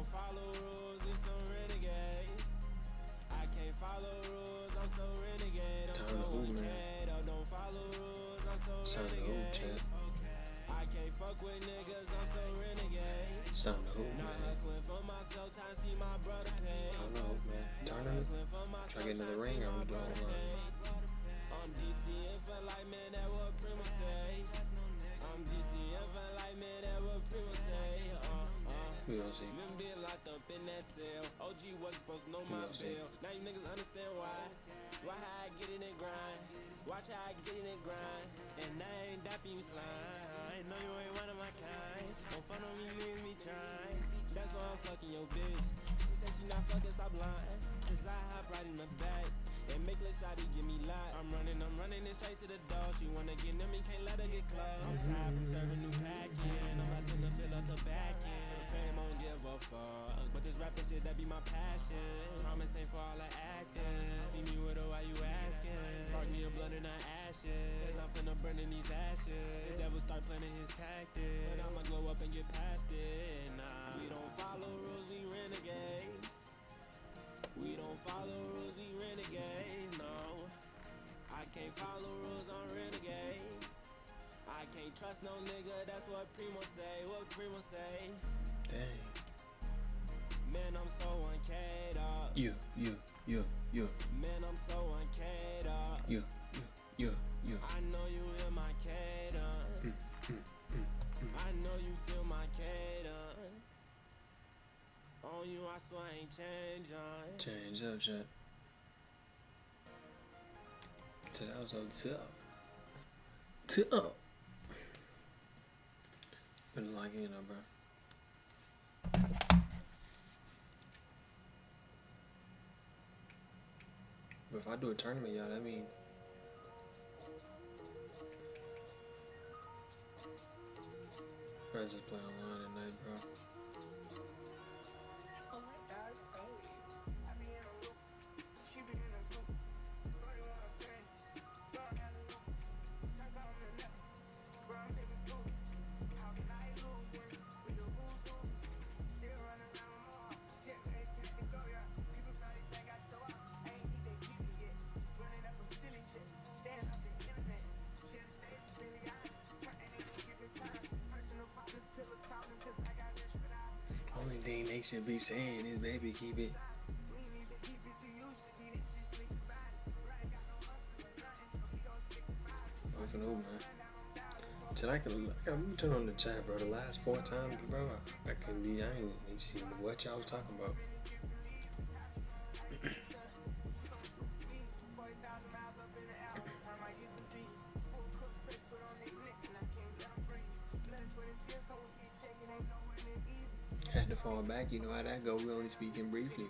don't follow rules, it's some renegade. I can't follow rules, I'm so renegade. I'm so wicked, I don't follow rules, I'm so renegade. I can't fuck with niggas, I'm so renegade. Starting to hoop, Not man. hustling for myself, time to see my brother pay. Turn to hoop, man. Turn up. Try to get into the ring, I'm doing I'm DTF for like, man, that what Prima say. I'm DTF for like, man, that what Prima say. We gon' see. Been being locked up in that cell. OG was supposed to know my bill. Now you niggas understand why. Why how I get in and grind. Watch how I get in and grind. And I ain't dapping you slime. I know you ain't one of my kind. Don't fun on me, niggas me trying. That's why I'm fucking your bitch. She said she not fucking, stop lying. Cause I hop right in the back and make little shawty give me light. I'm running it straight to the door. She wanna get in me, can't let her get close. I'm tired from serving new packing. I'm rushing to fill up the back end. Fame don't give a fuck, but this rapping shit that be my passion. Promise ain't for all the acting. See me with her, why you asking? Spark me a blunt and I ashes. Cause I'm finna burn in these ashes. The devil start planning his tactics, but I'ma glow up and get past it. Nah, we don't follow rules, we renegades. We don't follow rules, we renegades, no. I can't follow rules, I'm renegade. I can't trust no nigga, that's what Primo say, what Primo say. Dang. Man, I'm so uncaged up. You. Man, I'm so uncaged up. You. I know you hear my cadence. I know you feel my cadence. On you, I swear I ain't changing. Change up, chat. So that was on top. Been liking it up, bro. But if I do a tournament, y'all, that means I just play online at night, bro. Only thing they should be saying is, baby, keep it. I'm finna hoop, man. Chat, I can turn on the chat, bro. The last 4 times, bro, I ain't seen what y'all was talking about. Had to fall back, you know how that go. We only speaking briefly.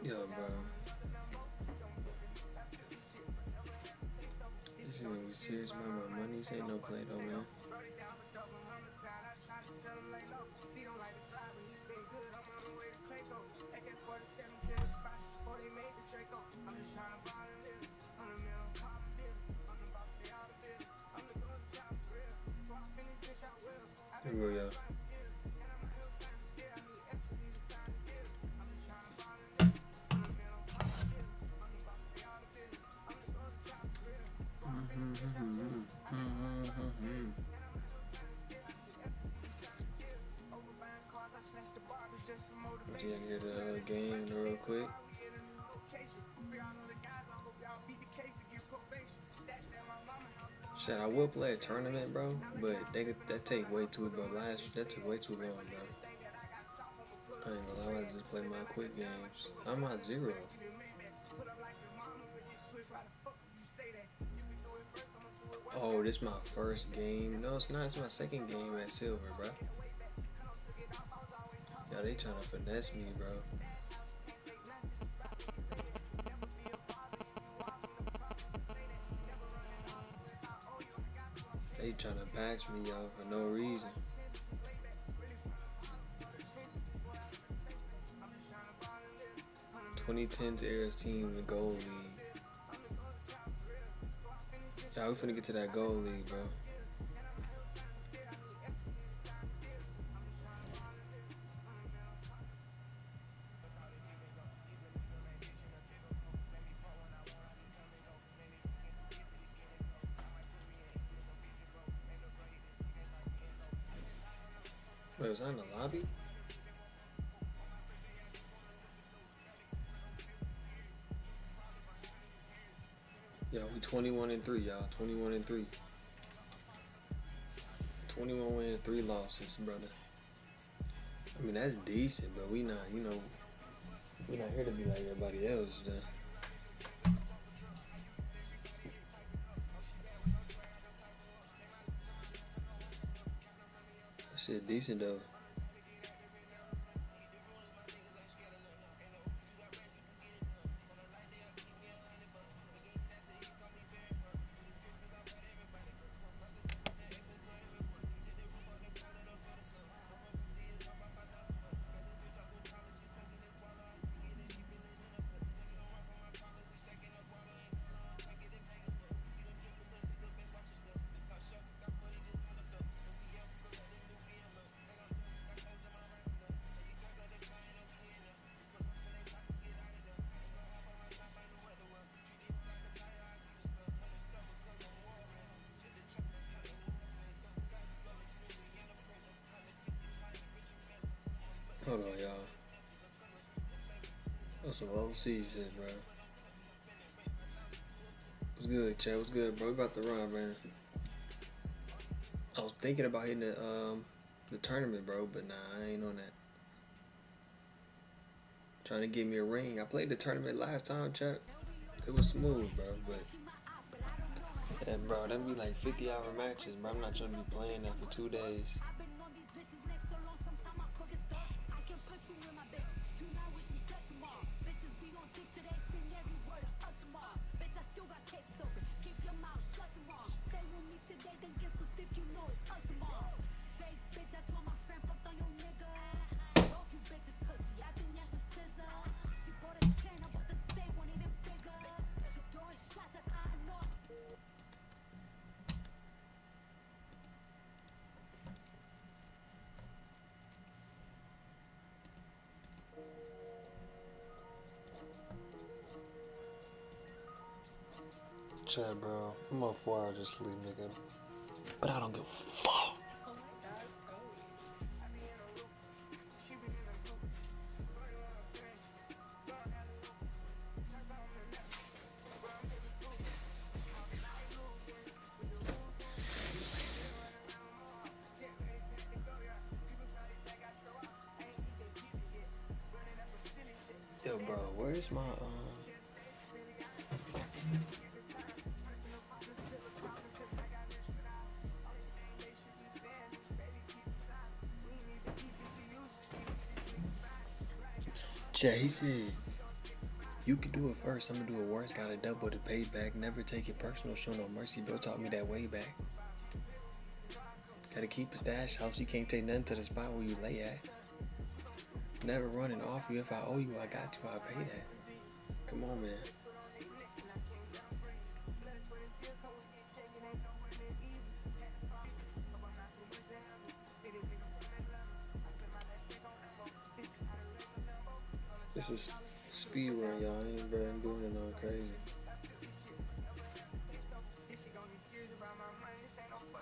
Yo, bro. This is gonna be serious about my money. This ain't no play though, man. Here we go, y'all. Let's get the game real quick. Shit, I will play a tournament, bro, but that take way too, bro. That took way too long, bro. I ain't gonna lie, I just play my quick games. I'm at 0. Oh, this my first game. No, it's not. It's my second game at silver, bro. Yo, they trying to finesse me, bro. They trying to patch me, y'all, for no reason. (2010's Era's team in the gold league. Y'all, we finna get to that gold league, bro. Wait, was I in the lobby? Yo, we 21-3, y'all. 21-3. 21 wins, 3 losses, brother. I mean, that's decent, but we not, you know, we not here to be like everybody else, though. That shit decent, though. Hold on, y'all. That's some OC shit, bro. What's good, chat? What's good, bro? We about to run, man. I was thinking about hitting the tournament, bro, but nah, I ain't on that. Trying to get me a ring. I played the tournament last time, chat. It was smooth, bro, but yeah, bro, that'd be like 50-hour matches, bro. I'm not trying to be playing that for 2 days. Chat, bro. I'm on 4 hours of sleep, nigga. But I don't give a fuck. Yo, bro, where's my Chat, he said, you can do it first, I'm gonna do it worse, gotta double the payback, never take it personal, show no mercy, bro taught me that way back. Gotta keep a stash house, you can't take nothing to the spot where you lay at. Never running off you, if I owe you, I got you, I pay that. Come on, man. This is speed run, y'all. I ain't doing it all crazy.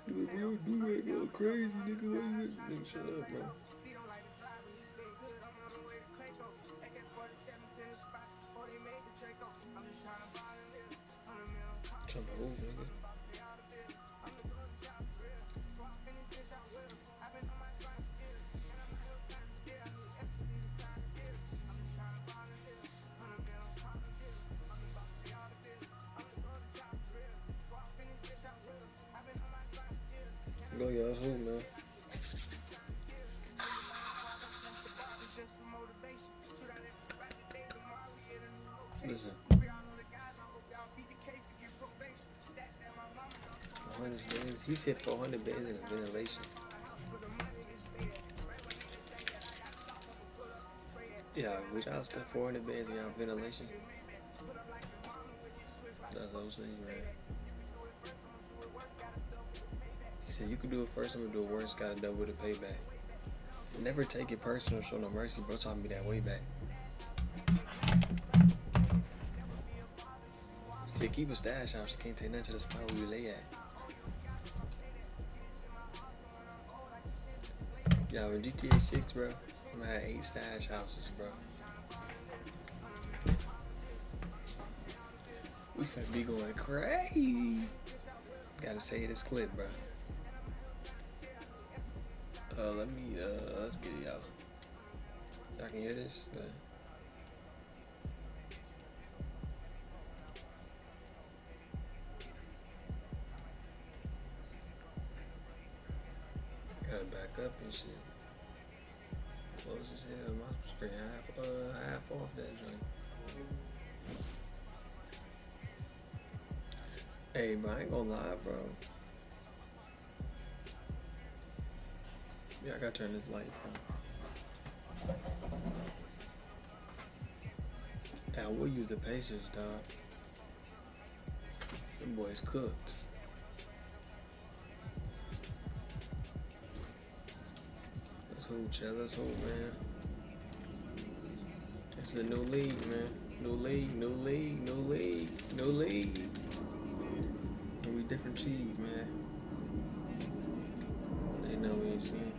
Do it, go crazy, nigga. Nigga, shut up, bro. Trying to move, nigga. Go, y'all, hold, man. Listen. He said 400 bands in ventilation. Yeah, we y'all stuff 400 bands in y'all ventilation. That's those things, man. He said you can do it first, I'm gonna do it worse, gotta double the payback. Never take it personal, show no mercy, bro taught me that way back. He said keep a stash house, you can't take nothing to the spot where you lay at. Yo, in GTA 6, bro, I'm gonna have 8 stash houses, bro. We finna be going crazy. Gotta say this clip, bro. Let's get it, y'all. Y'all can hear this? Good. Gotta back up and shit. Close as hell. My screen half off that joint. Hey, bro, I ain't gonna lie, bro. Yeah, I gotta turn this light on. I will use the patience, dog. Them boys cooked. Let's hoop, Chad. Let's hoop, man. This is a new league, man. New league, new league, new league, new league. We different cheese, man. They know we ain't seen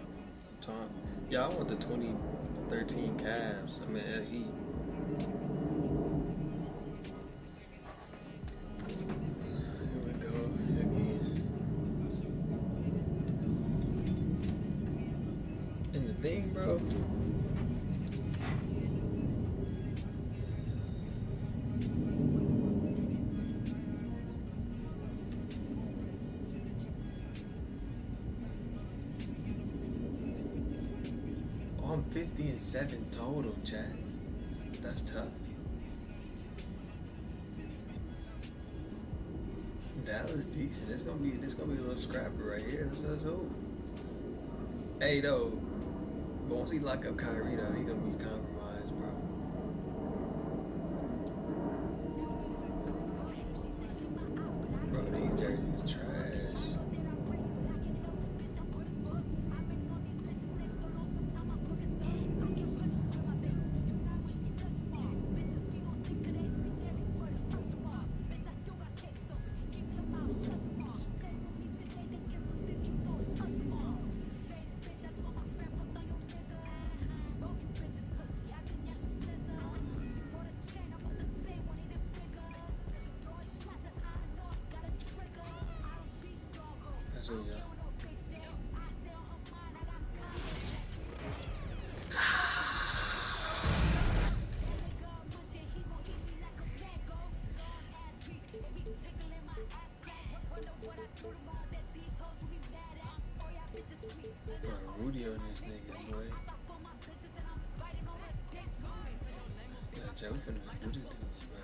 Tom. Yeah, I want the 2013 Cavs. I mean, Heat. Here we go again. And the thing, bro. I'm 50-7 total, Chad. That's tough. Dallas decent. This gonna be a little scrappy right here. Let's hope. Hey though, but once he lock up Kyrie though, he gonna be compromised, bro. Bro, these jerseys trash. So, yeah. Rudy on this nigga, boy. Yeah, Jay, we finna do this dude, bro.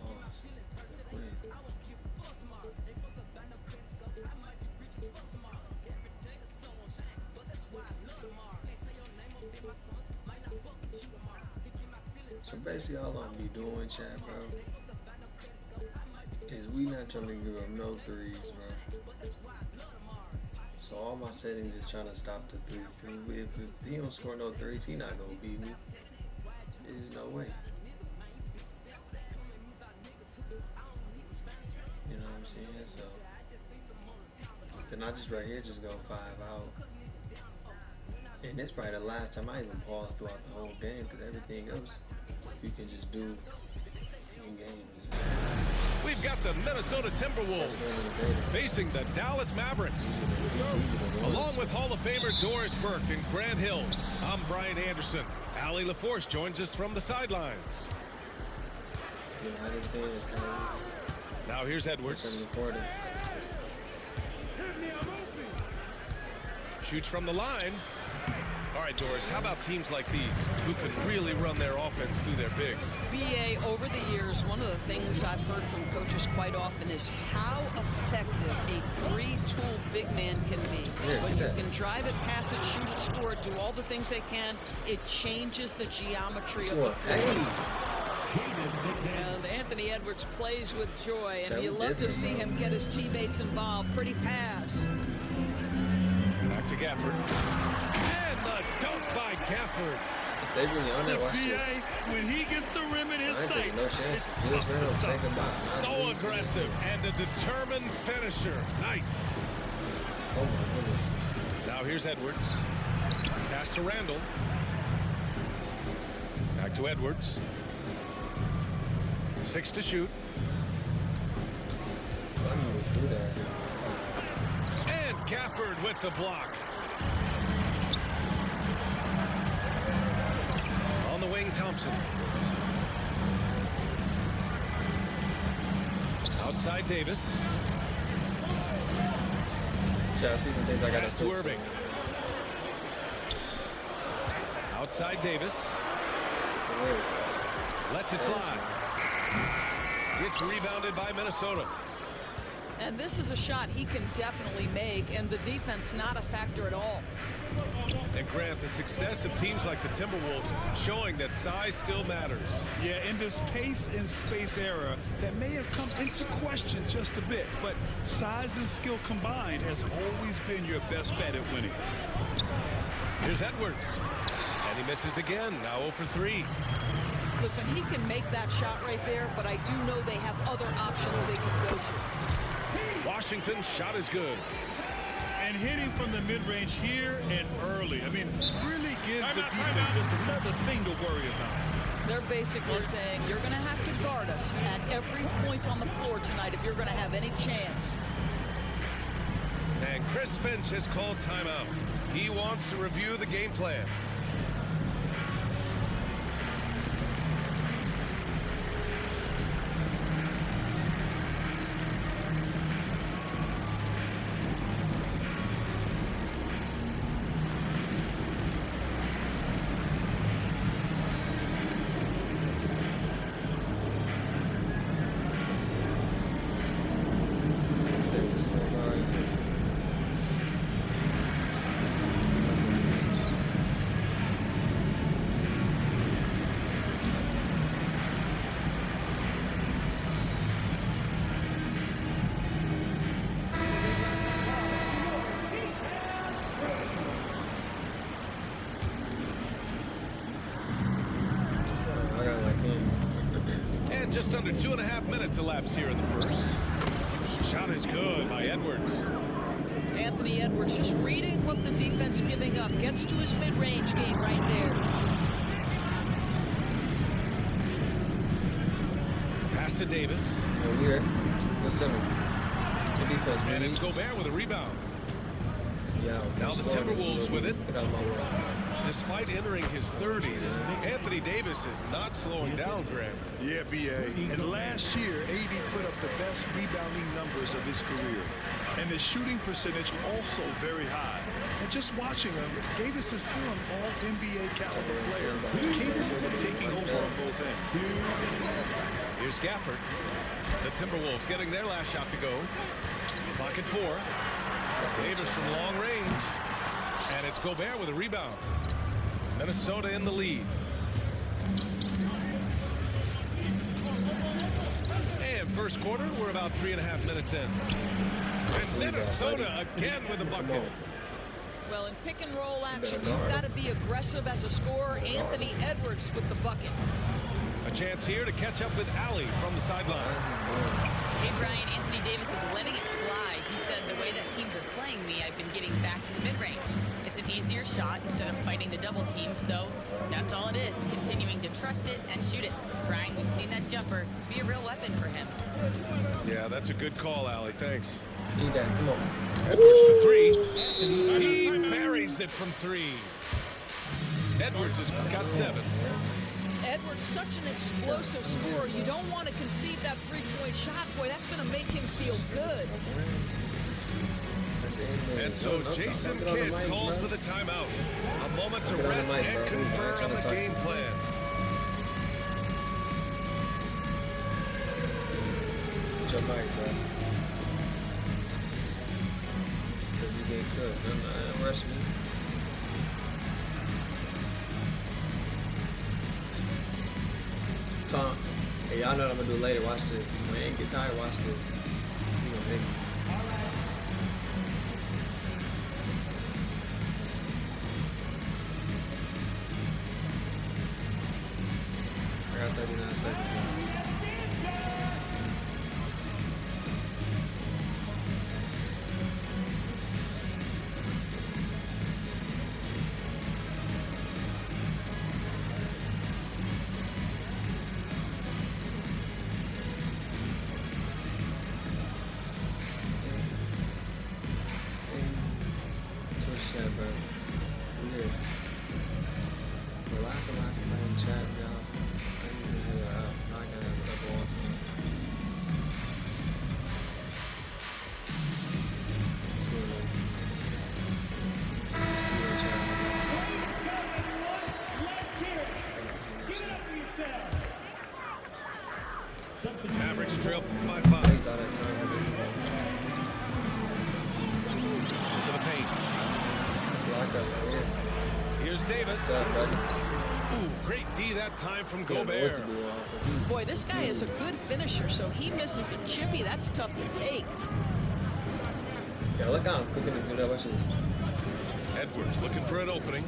Pause. Quit. So basically all I'm be doing, chat, bro, is we not trying to give up no threes, bro. So all my settings is trying to stop the three. If he don't score no threes, he not gonna beat me. There's no way. You know what I'm saying? So then I just right here just go 5 out. And it's probably the last time I even paused throughout the whole game, because everything else you can just do in game. We've got the Minnesota Timberwolves facing the Dallas Mavericks. Along with Hall of Famer Doris Burke and Grant Hill, I'm Brian Anderson. Allie LaForce joins us from the sidelines. Now here's Edwards. Shoots from the line. All right, Doris, how about teams like these who can really run their offense through their bigs? BA, over the years, one of the things I've heard from coaches quite often is how effective a three-tool big man can be. When you can drive it, pass it, shoot it, score it, do all the things they can, it changes the geometry of the floor. And Anthony Edwards plays with joy, and you love to see him get his teammates involved. Pretty pass. Back to Gafford. And the dunk by Gafford. If they really on that, watch this. When he gets the rim in his sights, no chance. so aggressive and a determined finisher. Nice. Oh my goodness. Now here's Edwards. Pass to Randall. Back to Edwards. 6 to shoot. And Gafford with the block. On the wing, Thompson. Outside Davis. I see some things I got Pass to Irving. Outside Davis. Lets it fly. Gets rebounded by Minnesota. And this is a shot he can definitely make, and the defense not a factor at all. And Grant, the success of teams like the Timberwolves showing that size still matters. Yeah, in this pace and space era, that may have come into question just a bit, but size and skill combined has always been your best bet at winning. Here's Edwards. And he misses again, now 0 for 3. Listen, he can make that shot right there, but I do know they have other options they can go to. Washington's shot is good. And hitting from the mid-range here and early. I mean, really gives the defense just another thing to worry about. They're basically saying you're going to have to guard us at every point on the floor tonight if you're going to have any chance. And Chris Finch has called timeout. He wants to review the game plan. Just under 2.5 minutes elapsed here in the first. Shot is good by Edwards. Anthony Edwards just reading what the defense giving up. Gets to his mid-range game right there. Pass to Davis. Over here. What's up? The defense. And it's Gobert with a rebound. Yeah. Now the Timberwolves with it. Get out of my way. Despite entering his 30s, Anthony Davis is not slowing down, Graham. Yeah, B.A. And last year, AD put up the best rebounding numbers of his career. And the shooting percentage also very high. And just watching him, Davis is still an all-NBA caliber player, capable of taking over on both ends. Here's Gafford. The Timberwolves getting their last shot to go. Clock at 4. Davis from long range. And it's Gobert with a rebound. Minnesota in the lead. And first quarter, we're about 3.5 minutes in. And Minnesota again with a bucket. Well, in pick and roll action, you've got to be aggressive as a scorer. Anthony Edwards with the bucket. A chance here to catch up with Allie from the sideline. Hey, Brian, Anthony Davis is letting it fly. He said the way that teams are playing me, I've been getting back to the mid-range. It's an easier shot instead of fighting the double team, so that's all it is, continuing to trust it and shoot it. Brian, we've seen that jumper be a real weapon for him. Yeah, that's a good call, Allie. Thanks. Need that. Come on. Edwards for 3. He buries it from 3. Edwards has got 7. Edwards, such an explosive scorer. You don't want to concede that three-point shot. Boy, that's going to make him feel good. And so Jason Kidd calls for the timeout. A moment to rest and confirm the game plan. What's your mic, bro? Because you get cooked. Don't rush me. Tom, hey, y'all know what I'm gonna do later. Watch this. When you get tired, watch this. You gonna make me. I got 39 seconds left. bro. Yeah. The last time in chat, y'all. I didn't even have it out. Now I gotta have it up all the time. Mavericks trail by 5. To the paint. Here's Davis. Ooh, great D that time from Gobert. Boy, this guy is a good finisher, so he misses a chippy. That's tough to take. Yeah, look how I'm cooking this dude up. Edwards looking for an opening.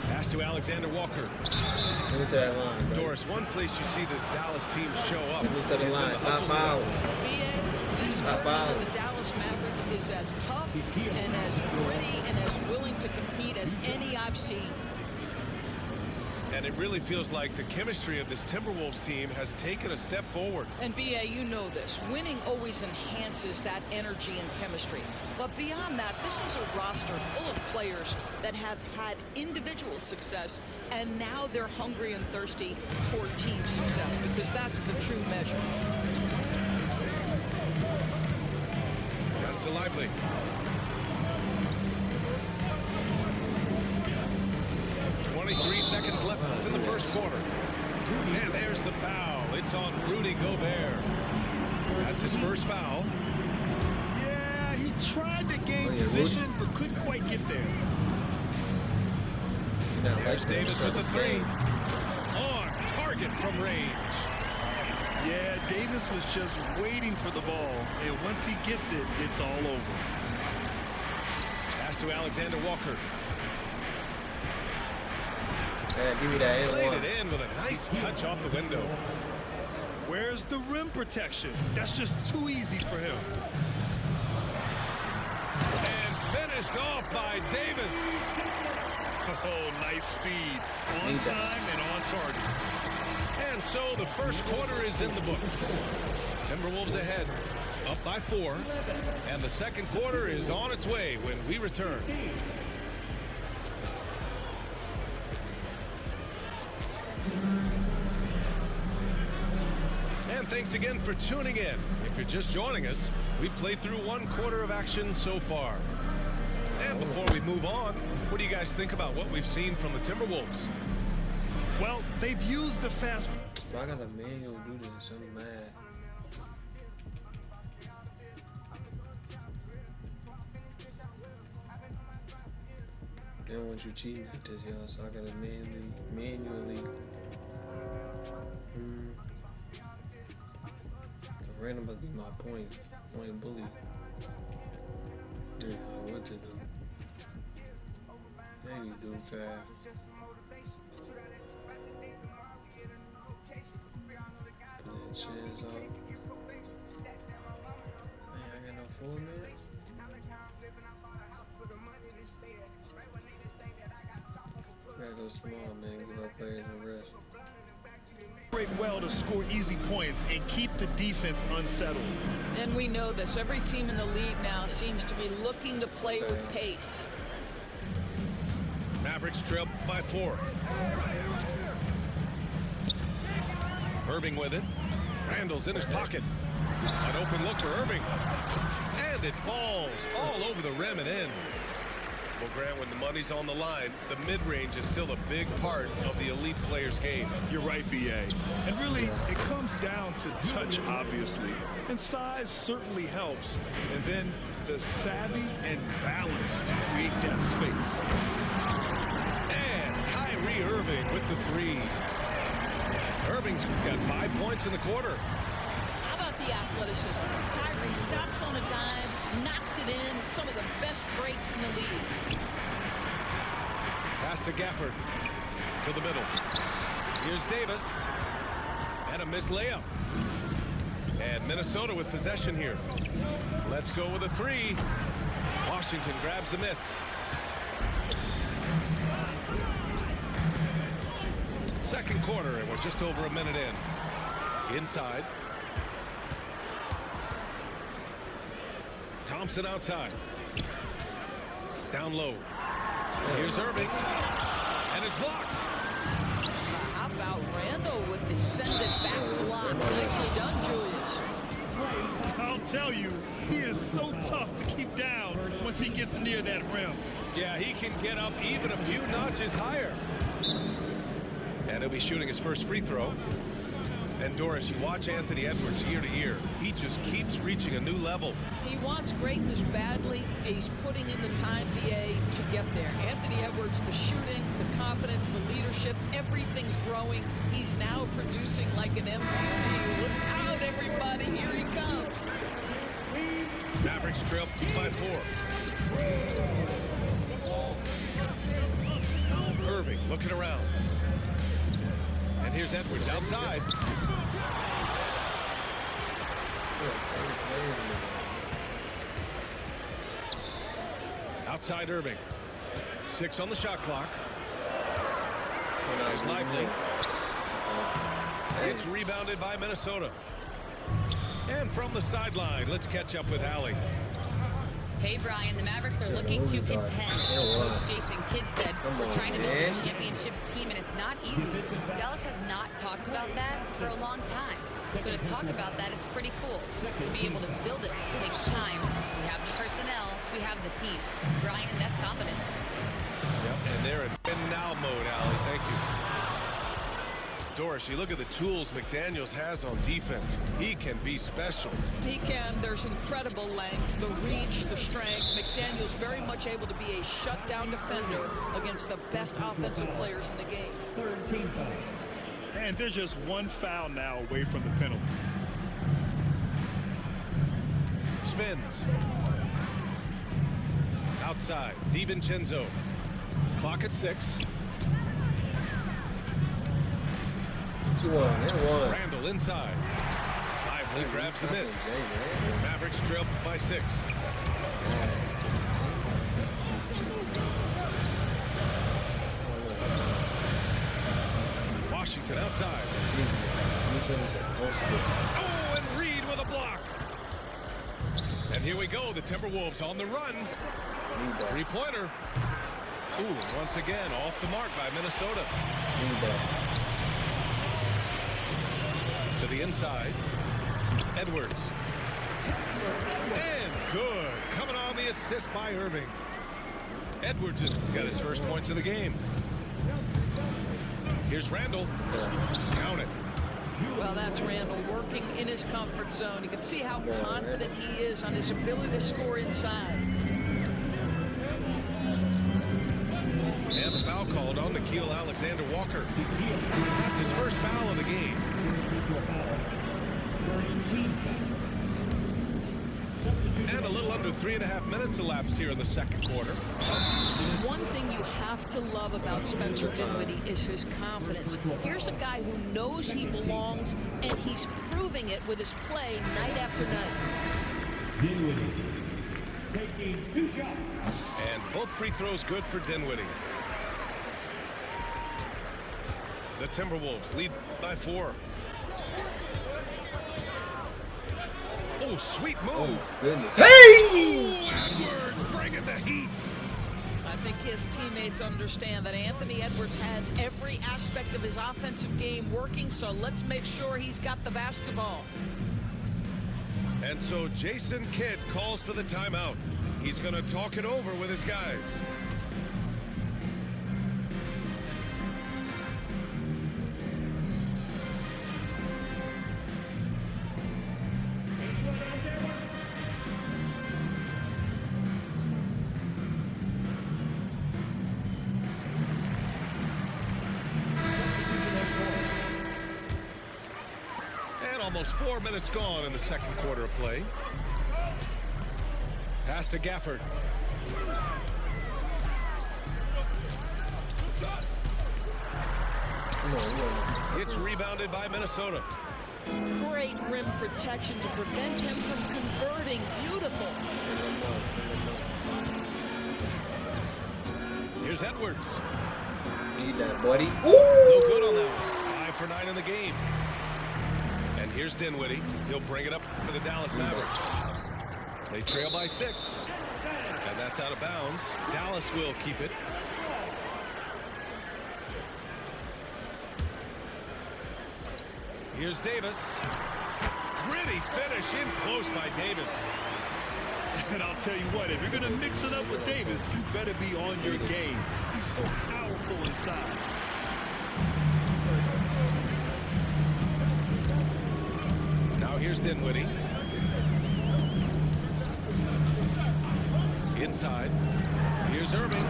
Pass to Alexander Walker. Let me to that line, bro. Doris, one place you see this Dallas team show up. Let me to the line. It's not foul. This version of the Dallas Mavericks is as tough and as gritty and as willing to compete as any I've seen. And it really feels like the chemistry of this Timberwolves team has taken a step forward. And BA, you know this. Winning always enhances that energy and chemistry. But beyond that, this is a roster full of players that have had individual success, and now they're hungry and thirsty for team success, because that's the true measure. Pass to Lively. Three seconds left in the first quarter. And there's the foul. It's on Rudy Gobert. That's his first foul. Yeah, he tried to gain position, but couldn't quite get there. There's Davis with the 3. On target from range. Yeah, Davis was just waiting for the ball, and once he gets it, it's all over. Pass to Alexander Walker. Give me that Played it in with a nice touch off the window. Where's the rim protection? That's just too easy for him. And finished off by Davis. Oh, nice feed. On time and on target. And so the first quarter is in the books. Timberwolves ahead, up by 4. And the second quarter is on its way when we return. And thanks again for tuning in. If you're just joining us, we've played through 1 quarter of action so far. And before we move on, what do you guys think about what we've seen from the Timberwolves? Well, they've used the fast... I got a manual do this. I'm mad. They don't want you cheating at this, y'all, so I gotta manually. The random must be my point bully. Yeah, what to do? Hey, you do fast. Pulling shins off. Man, I got no 4 minutes. Gotta go small, man. Give our players a rest. Break well to score easy points and keep the defense unsettled. And we know this. Every team in the league now seems to be looking to play with pace. Mavericks trail by 4. Irving with it. Randall's in his pocket. An open look for Irving. And it falls all over the rim and in. Well, Grant, when the money's on the line, the mid-range is still a big part of the elite player's game. You're right, BA. And really, it comes down to touch, obviously. And size certainly helps. And then the savvy and balance to create that space. And Kyrie Irving with the 3. Irving's got 5 points in the quarter. How about the athleticism? Kyrie stops on a dime, knocks it in. Some of the best breaks in the league. Pass to Gafford. To the middle. Here's Davis. And a missed layup. And Minnesota with possession here. Let's go with a 3. Washington grabs the miss. Second quarter, and we're just over a minute in. Inside. Thompson outside. Down low. Here's Irving. And it's blocked. How about Randall with the send it back block? Nicely done, Julius. I'll tell you, he is so tough to keep down once he gets near that rim. Yeah, he can get up even a few notches higher. And he'll be shooting his first free throw. And Doris, you watch Anthony Edwards year to year. He just keeps reaching a new level. He wants greatness badly. He's putting in the time, BA, to get there. Anthony Edwards, the shooting, the confidence, the leadership, everything's growing. He's now producing like an MVP. Look out, everybody. Here he comes. Mavericks trail by 4. Irving looking around. And here's Edwards outside. Outside Irving. 6 on the shot clock. There's Lively. It's rebounded by Minnesota. And from the sideline, let's catch up with Allie. Hey, Brian, the Mavericks are looking to contend. Coach Jason Kidd said, we're trying to build a championship team, and it's not easy. Dallas has not talked about that for a long time. So to talk about that, it's pretty cool. To be able to build it takes time. We have the personnel, we have the team. Brian, that's confidence. Yep, and they're in win-now mode, Allie. Thank you. Doris, you look at the tools McDaniels has on defense. He can be special. He can. There's incredible length, the reach, the strength. McDaniels very much able to be a shutdown defender against the best offensive players in the game. Third team foul. And they're just one foul now away from the penalty. Spins. Outside, DiVincenzo. Clock at 6. 2-1. Randall inside. Lively grabs the miss. Mavericks trail by 6. Washington outside. Oh, and Reed with a block. And here we go. The Timberwolves on the run. 3-pointer. Ooh, once again off the mark by Minnesota. To the inside. Edwards. And good. Coming on the assist by Irving. Edwards has got his first points of the game. Here's Randall. Count it. Well, that's Randall working in his comfort zone. You can see how confident he is on his ability to score inside. And the foul called on Nickeil Alexander-Walker. That's his first foul of the game. And a little under 3.5 minutes elapsed here in the second quarter. One thing you have to love about Spencer Dinwiddie is his confidence. Here's a guy who knows he belongs, and he's proving it with his play night after night. Dinwiddie taking 2 shots. And both free throws good for Dinwiddie. The Timberwolves lead by 4. Oh, sweet move. Oh, goodness. Hey! Edwards bringing the heat. I think his teammates understand that Anthony Edwards has every aspect of his offensive game working, so let's make sure he's got the basketball. And so Jason Kidd calls for the timeout. He's going to talk it over with his guys. Almost 4 minutes gone in the second quarter of play. Pass to Gafford. It's rebounded by Minnesota. Great rim protection to prevent him from converting. Beautiful. Here's Edwards. Need that, buddy. No good on that one. 5 for 9 in the game. And here's Dinwiddie. He'll bring it up for the Dallas Mavericks. They trail by 6. And that's out of bounds. Dallas will keep it. Here's Davis. Gritty finish in close by Davis. And I'll tell you what, if you're going to mix it up with Davis, you better be on your game. He's so powerful inside. Now here's Dinwiddie. Inside. Here's Irving.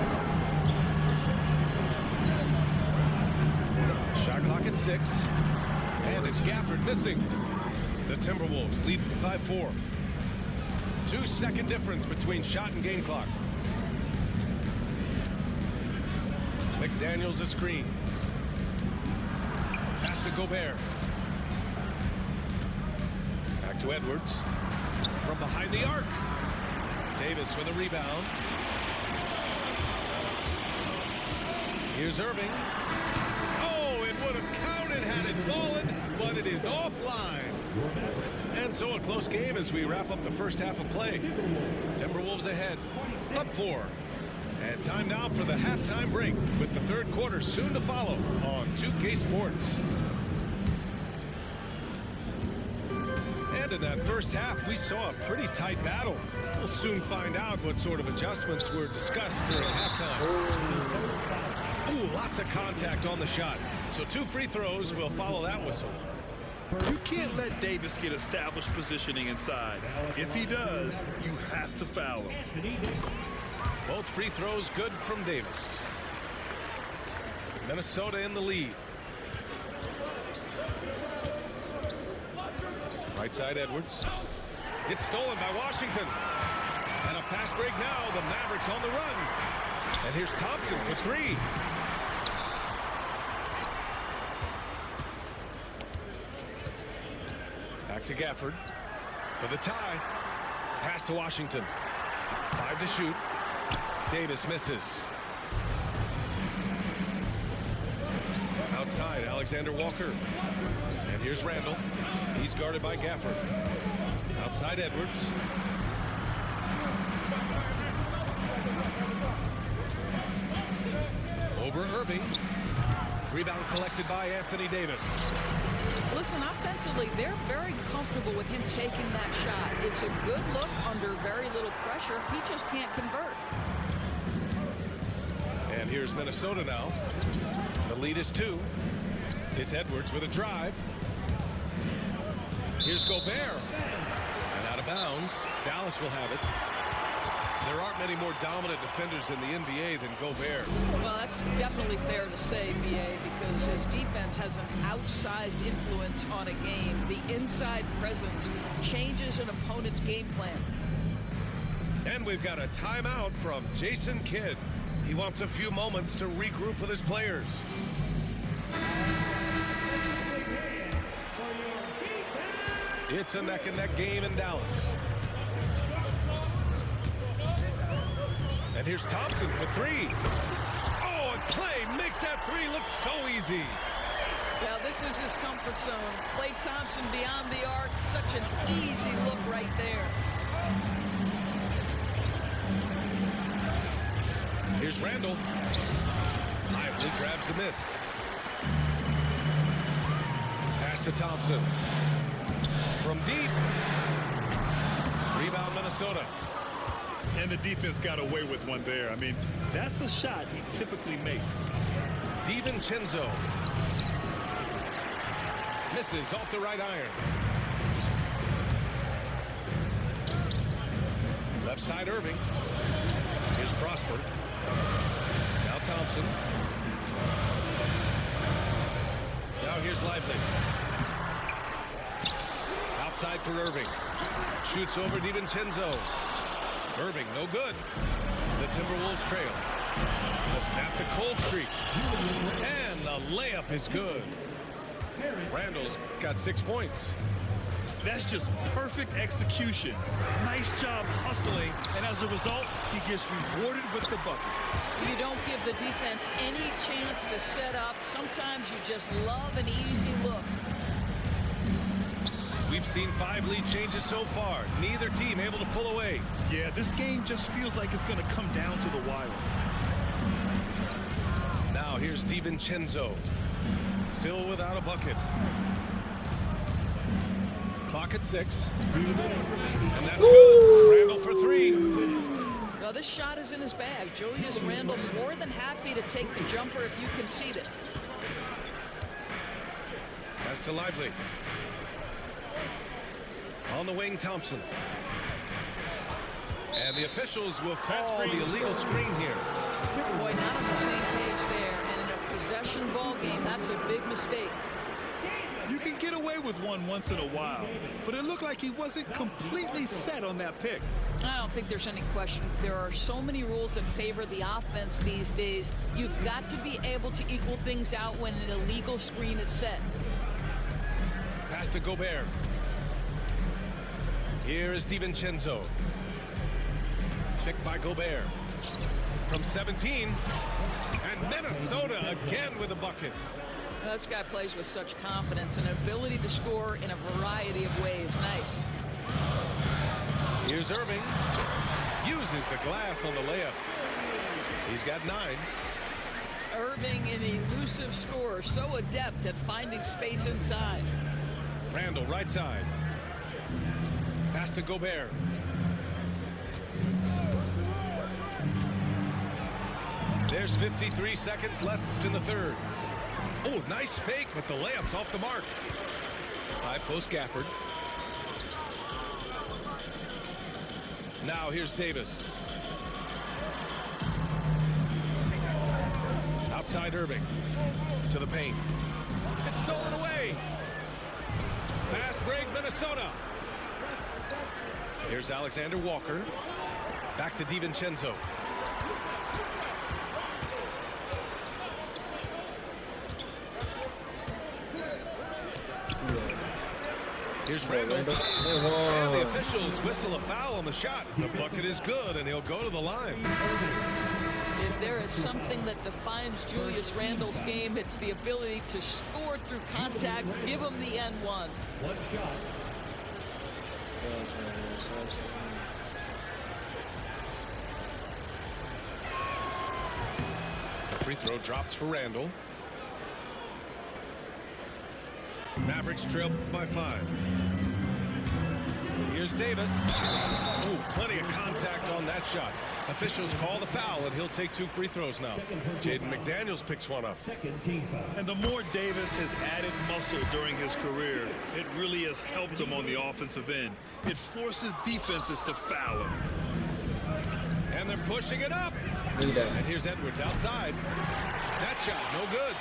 Shot clock at 6. And it's Gafford missing. The Timberwolves lead by 4. 2-second difference between shot and game clock. McDaniels a screen. Pass to Gobert. Back to Edwards. From behind the arc. Davis with a rebound. Here's Irving. Oh, it would have counted had it fallen, but it is offline. And so a close game as we wrap up the first half of play. Timberwolves ahead, up 4. And time now for the halftime break with the third quarter soon to follow on 2K Sports. And in that first half, we saw a pretty tight battle. We'll soon find out what sort of adjustments were discussed during halftime. Ooh, lots of contact on the shot. So 2 free throws will follow that whistle. You can't let Davis get established positioning inside. If he does, you have to foul him. Both free throws good from Davis. Minnesota in the lead. Right side Edwards. It's stolen by Washington. And a fast break now. The Mavericks on the run. And here's Thompson for 3. Back to Gafford for the tie. Pass to Washington. 5 to shoot. Davis misses. Outside, Alexander Walker. And here's Randall. He's guarded by Gafford. Outside Edwards. Over Irving. Rebound collected by Anthony Davis. Listen, offensively, they're very comfortable with him taking that shot. It's a good look under very little pressure. He just can't convert. And here's Minnesota now. The lead is 2. It's Edwards with a drive. Here's Gobert. And out of bounds. Dallas will have it. There aren't many more dominant defenders in the NBA than Gobert. Well, that's definitely fair to say, B.A., because his defense has an outsized influence on a game. The inside presence changes an opponent's game plan. And we've got a timeout from Jason Kidd. He wants a few moments to regroup with his players. It's a neck-and-neck game in Dallas. And here's Thompson for 3. Oh, and Klay makes that 3 look so easy. Now, this is his comfort zone. Klay Thompson beyond the arc. Such an easy look right there. Here's Randall. Lively grabs a miss. Pass to Thompson. From deep. Rebound Minnesota. And the defense got away with one there. I mean, that's a shot he typically makes. DiVincenzo. Misses off the right iron. Left side Irving. Here's Prosper. Now Thompson. Now here's Lively. Outside for Irving. Shoots over DiVincenzo. Irving, no good. The Timberwolves trail. The snap to cold streak. And the layup is good. Randall's got 6 points. That's just perfect execution. Nice job hustling, and as a result, he gets rewarded with the bucket. You don't give the defense any chance to set up. Sometimes you just love an easy look. We we've seen 5 lead changes so far. Neither team able to pull away. Yeah, this game just feels like it's going to come down to the wire. Now here's DiVincenzo. Still without a bucket. Clock at 6. And that's good. Randall for 3. Well, this shot is in his bag. Julius Randle more than happy to take the jumper if you concede it. Pass to Lively. On the wing, Thompson. And the officials will call the illegal screen here. Boy, not on the same page there. And in a possession ball game, that's a big mistake. You can get away with one once in a while, but it looked like he wasn't completely set on that pick. I don't think there's any question. There are so many rules that favor the offense these days. You've got to be able to equal things out when an illegal screen is set. Pass to Gobert. Here is DiVincenzo. Picked by Gobert. From 17. And Minnesota again with a bucket. This guy plays with such confidence and ability to score in a variety of ways. Nice. Here's Irving. Uses the glass on the layup. He's got 9. Irving, an elusive scorer, so adept at finding space inside. Randall, right side. Pass to Gobert. There's 53 seconds left in the third. Oh, nice fake, but the layup's off the mark. High post Gafford. Now here's Davis. Outside Irving. To the paint. It's stolen away. Fast break, Minnesota. Here's Alexander Walker. Back to DiVincenzo. Here's Randall. And the officials whistle a foul on the shot. The bucket is good, and he'll go to the line. If there is something that defines Julius Randle's game, it's the ability to score through contact. Give him the N1. One shot. The free throw drops for Randall. Mavericks trail by 5. Here's Davis. Ooh, plenty of contact on that shot. Officials call the foul, and he'll take 2 free throws now. Jaden McDaniels picks one up. Second team foul. And the more Davis has added muscle during his career, it really has helped him on the offensive end. It forces defenses to foul him. And they're pushing it up. And here's Edwards outside. That shot, no good.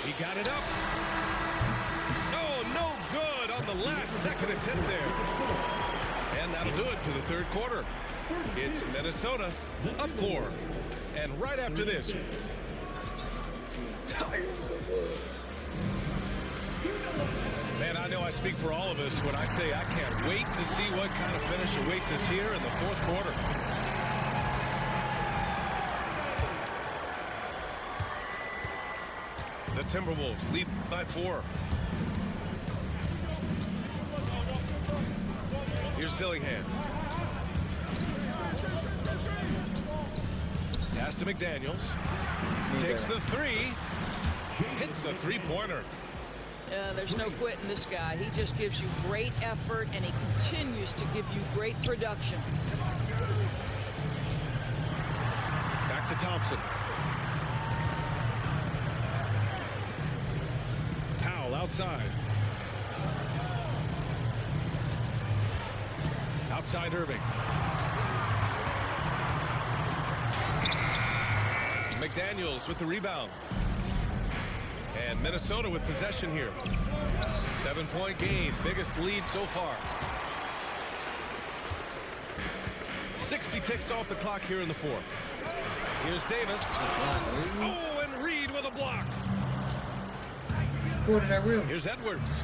He got it up. Oh, no good on the last second attempt there. And that'll do it for the third quarter. It's Minnesota up 4. And right after this. Man, I know I speak for all of us when I say I can't wait to see what kind of finish awaits us here in the fourth quarter. The Timberwolves lead by 4. Here's Dillingham. Pass to McDaniels. Takes the 3. Hits the 3-pointer. There's no quitting this guy. He just gives you great effort, and he continues to give you great production. Back to Thompson. Powell outside. Outside Irving. McDaniels with the rebound. And Minnesota with possession here. 7-point game, biggest lead so far. 60 ticks off the clock here in the fourth. Here's Davis. Oh, and Reed with a block. Go to that rim. Here's Edwards.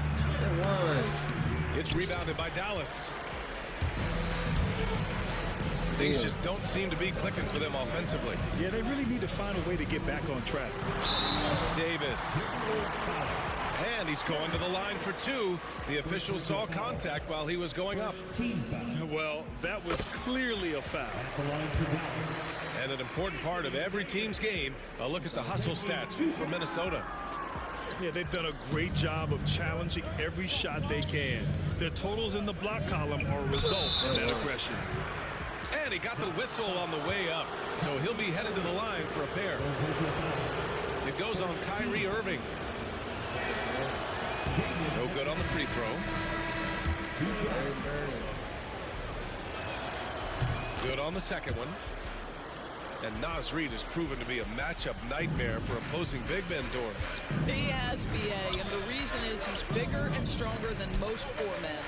It's rebounded by Dallas. Things just don't seem to be clicking for them offensively. Yeah, they really need to find a way to get back on track. Davis. And he's going to the line for two. The official saw contact while he was going up. Well, that was clearly a foul. And an important part of every team's game, a look at the hustle stats for Minnesota. Yeah, they've done a great job of challenging every shot they can. Their totals in the block column are a result of that aggression. And he got the whistle on the way up, so he'll be headed to the line for a pair. It goes on Kyrie Irving. No good on the free throw. Good on the second one. And Naz Reid has proven to be a matchup nightmare for opposing big men, Doris. He has, BA, and the reason is he's bigger and stronger than most four-men.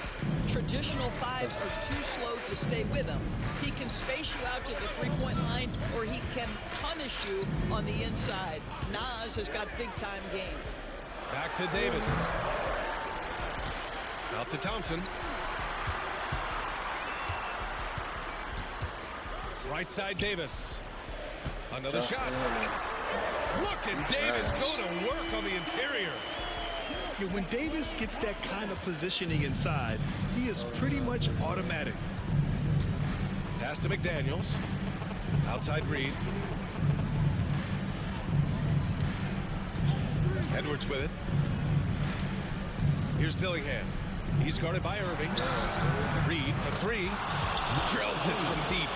Traditional fives are too slow to stay with him. He can space you out to the three-point line, or he can punish you on the inside. Naz has got big-time game. Back to Davis. Out to Thompson. Right side Davis. Another shot. Look at Davis go to work on the interior. Yeah, when Davis gets that kind of positioning inside, he is pretty much automatic. Pass to McDaniels. Outside Reid. Edwards with it. Here's Dillingham. He's guarded by Irving. Reid for three. Drills it from deep.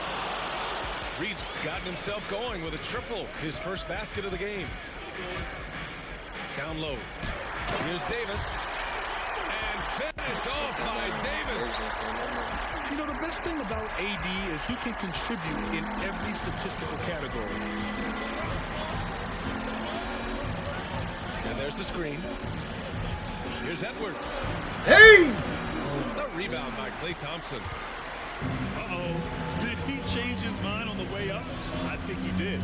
Reid's gotten himself going with a triple. His first basket of the game. Down low. Here's Davis. And finished off by Davis. You know, the best thing about AD is he can contribute in every statistical category. And there's the screen. Here's Edwards. Hey! The rebound by Klay Thompson. Uh-oh. Did he change his mind on the way up? I think he did.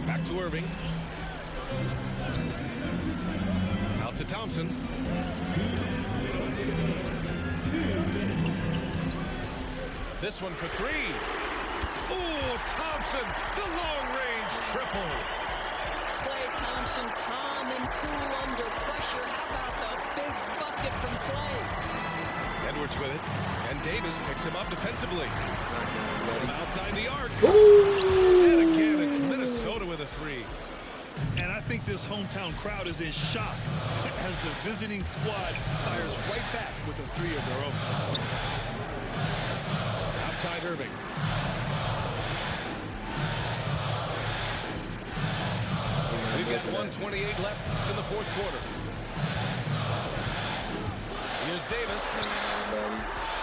Back to Irving. Out to Thompson. This one for three. Oh, Thompson, the long-range triple. Klay Thompson, calm and cool under pressure. How about the big bucket from Klay? Edwards with it, and Davis picks him up defensively. From outside the arc. Ooh. And again, it's Minnesota with a three. And I think this hometown crowd is in shock as the visiting squad fires right back with a three of their own. Outside Irving. We've got 1:28 left in the fourth quarter. Here's Davis.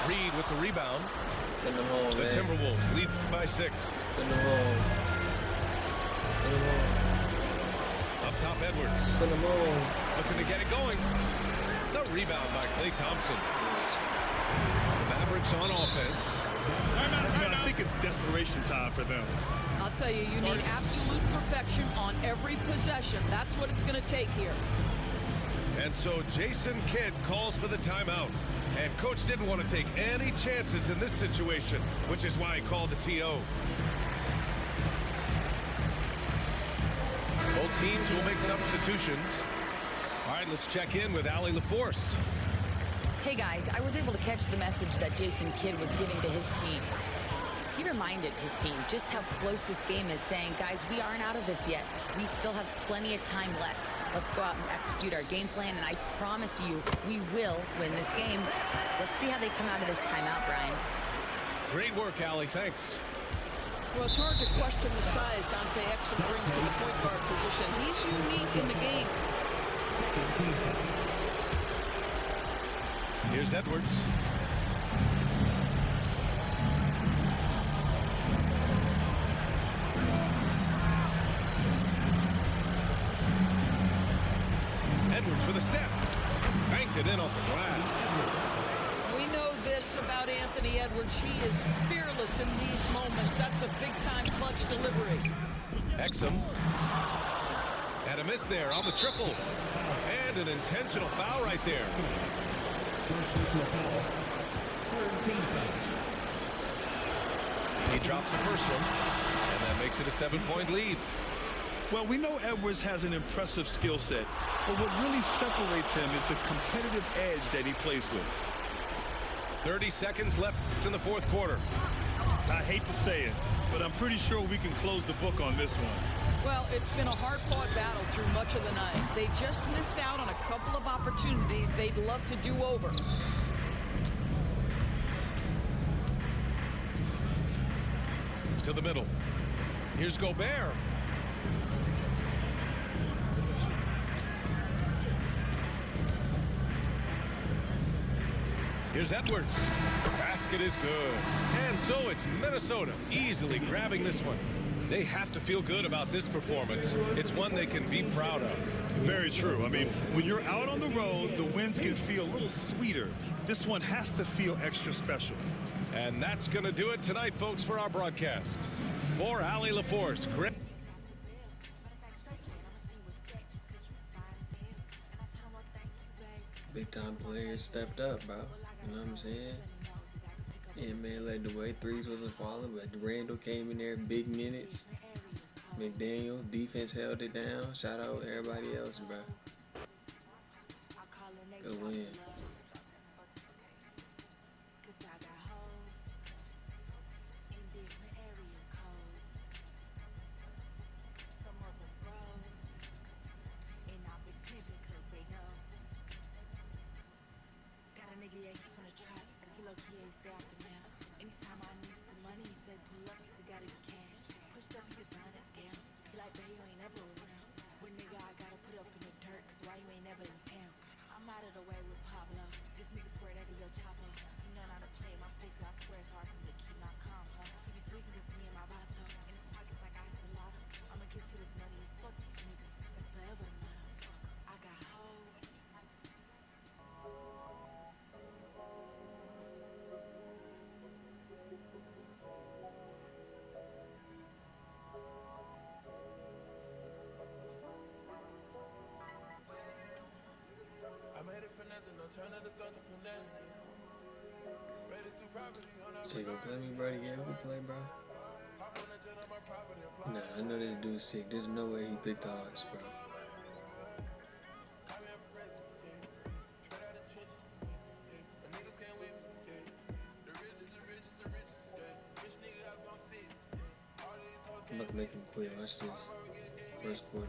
Reid with the rebound. Send them home, The man. Timberwolves lead by 6. Send them home. Send them home. Up top, Edwards. Send them home. Looking to get it going. The rebound by Klay Thompson. The Mavericks on offense. I think it's desperation time for them. I'll tell you, you need absolute perfection on every possession. That's what it's going to take here. And so Jason Kidd calls for the timeout. And coach didn't want to take any chances in this situation, which is why he called the TO. Both teams will make substitutions. All right, let's check in with Allie LaForce. Hey guys, I was able to catch the message that Jason Kidd was giving to his team. He reminded his team just how close this game is, saying, guys, we aren't out of this yet. We still have plenty of time left. Let's go out and execute our game plan, and I promise you, we will win this game. Let's see how they come out of this timeout, Brian. Great work, Allie. Thanks. Well, it's hard to question the size Dante Exum brings to the point guard position. He's unique in the game. Here's Edwards. Edwards with a step. Banked it in off the glass. We know this about Anthony Edwards. He is fearless in these moments. That's a big-time clutch delivery. Exum. And a miss there on the triple. And an intentional foul right there. third team foul. He drops the first one, and that makes it a 7-point lead. Well, we know Edwards has an impressive skill set, but what really separates him is the competitive edge that he plays with. 30 seconds left in the fourth quarter. I hate to say it, but I'm pretty sure we can close the book on this one. Well, it's been a hard-fought battle through much of the night. They just missed out on a couple of opportunities they'd love to do over. To the middle. Here's Gobert. Here's Edwards. The basket is good. And so it's Minnesota easily grabbing this one. They have to feel good about this performance. It's one they can be proud of. Very true. I mean, when you're out on the road, the wins can feel a little sweeter. This one has to feel extra special. And that's going to do it tonight, folks, for our broadcast. For Ali LaForce, Big time players stepped up, bro. You know what I'm saying? Yeah, man, led the way. Threes wasn't falling, but Randall came in there, big minutes. McDaniel, defense held it down. Shout out everybody else, bro. Good win. So you gonna play me, bro? Yeah, we play, bro. Nah, I know this dude's sick. There's no way he picked the Hawks, bro. I'm about to make him quit. Watch this. First quarter.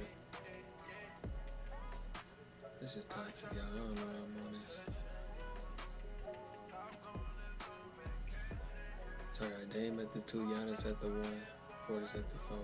This is toxic, y'all. I don't know why I'm on this. So I got Dame at the 2, Giannis at the 1, Portis at the 4.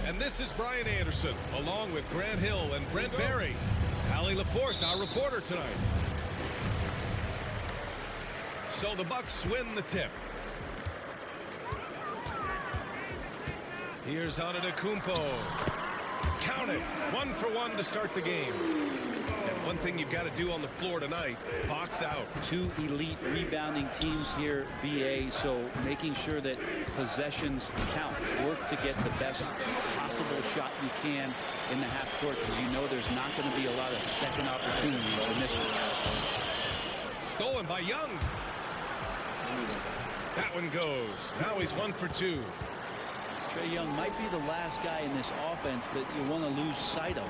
And this is Brian Anderson, along with Grant Hill and Brent Barry. Ali LaForce, our reporter tonight. So the Bucks win the tip. Here's Antetokounmpo. Count it. 1 for 1 to start the game. And one thing you've got to do on the floor tonight, box out. 2 elite rebounding teams here, BA, so making sure that possessions count. Work to get the best possible shot you can in the half court, because you know there's not going to be a lot of second opportunities in this one. Stolen by Young. That one goes. Now he's 1 for 2. Trae Young might be the last guy in this offense that you want to lose sight of.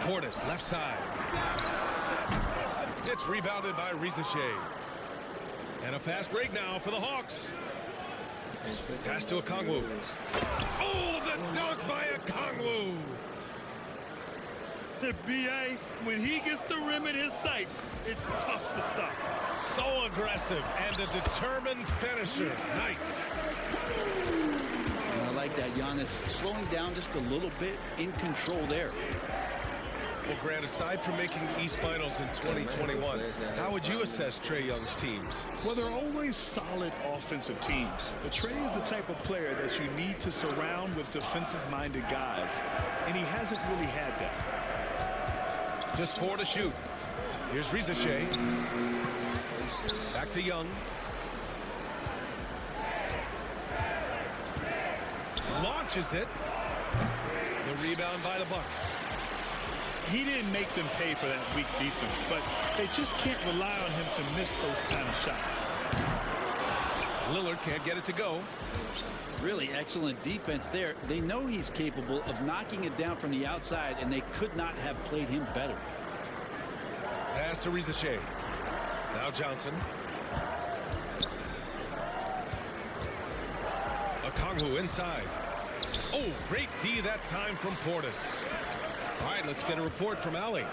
Portis, left side. It's rebounded by Rizashé. And a fast break now for the Hawks. Pass to Okongwu. Oh, the dunk by Okongwu. The BA, when he gets the rim in his sights, it's tough to stop. So aggressive and a determined finisher. Nice. And I like that. Giannis slowing down just a little bit, in control there. Well, Grant, aside from making the East Finals in 2021, how would you assess Trae Young's teams? Well, they're always solid offensive teams. But Trae is the type of player that you need to surround with defensive-minded guys, and he hasn't really had that. Just 4 to shoot. Here's Rizashé. Back to Young. Launches it. The rebound by the Bucks. He didn't make them pay for that weak defense, but they just can't rely on him to miss those kind of shots. Lillard can't get it to go. Really excellent defense there. They know he's capable of knocking it down from the outside, and they could not have played him better. Pass to Rizashé. Now Johnson. Okongwu inside. Oh, great D that time from Portis. All right, let's get a report from Allie.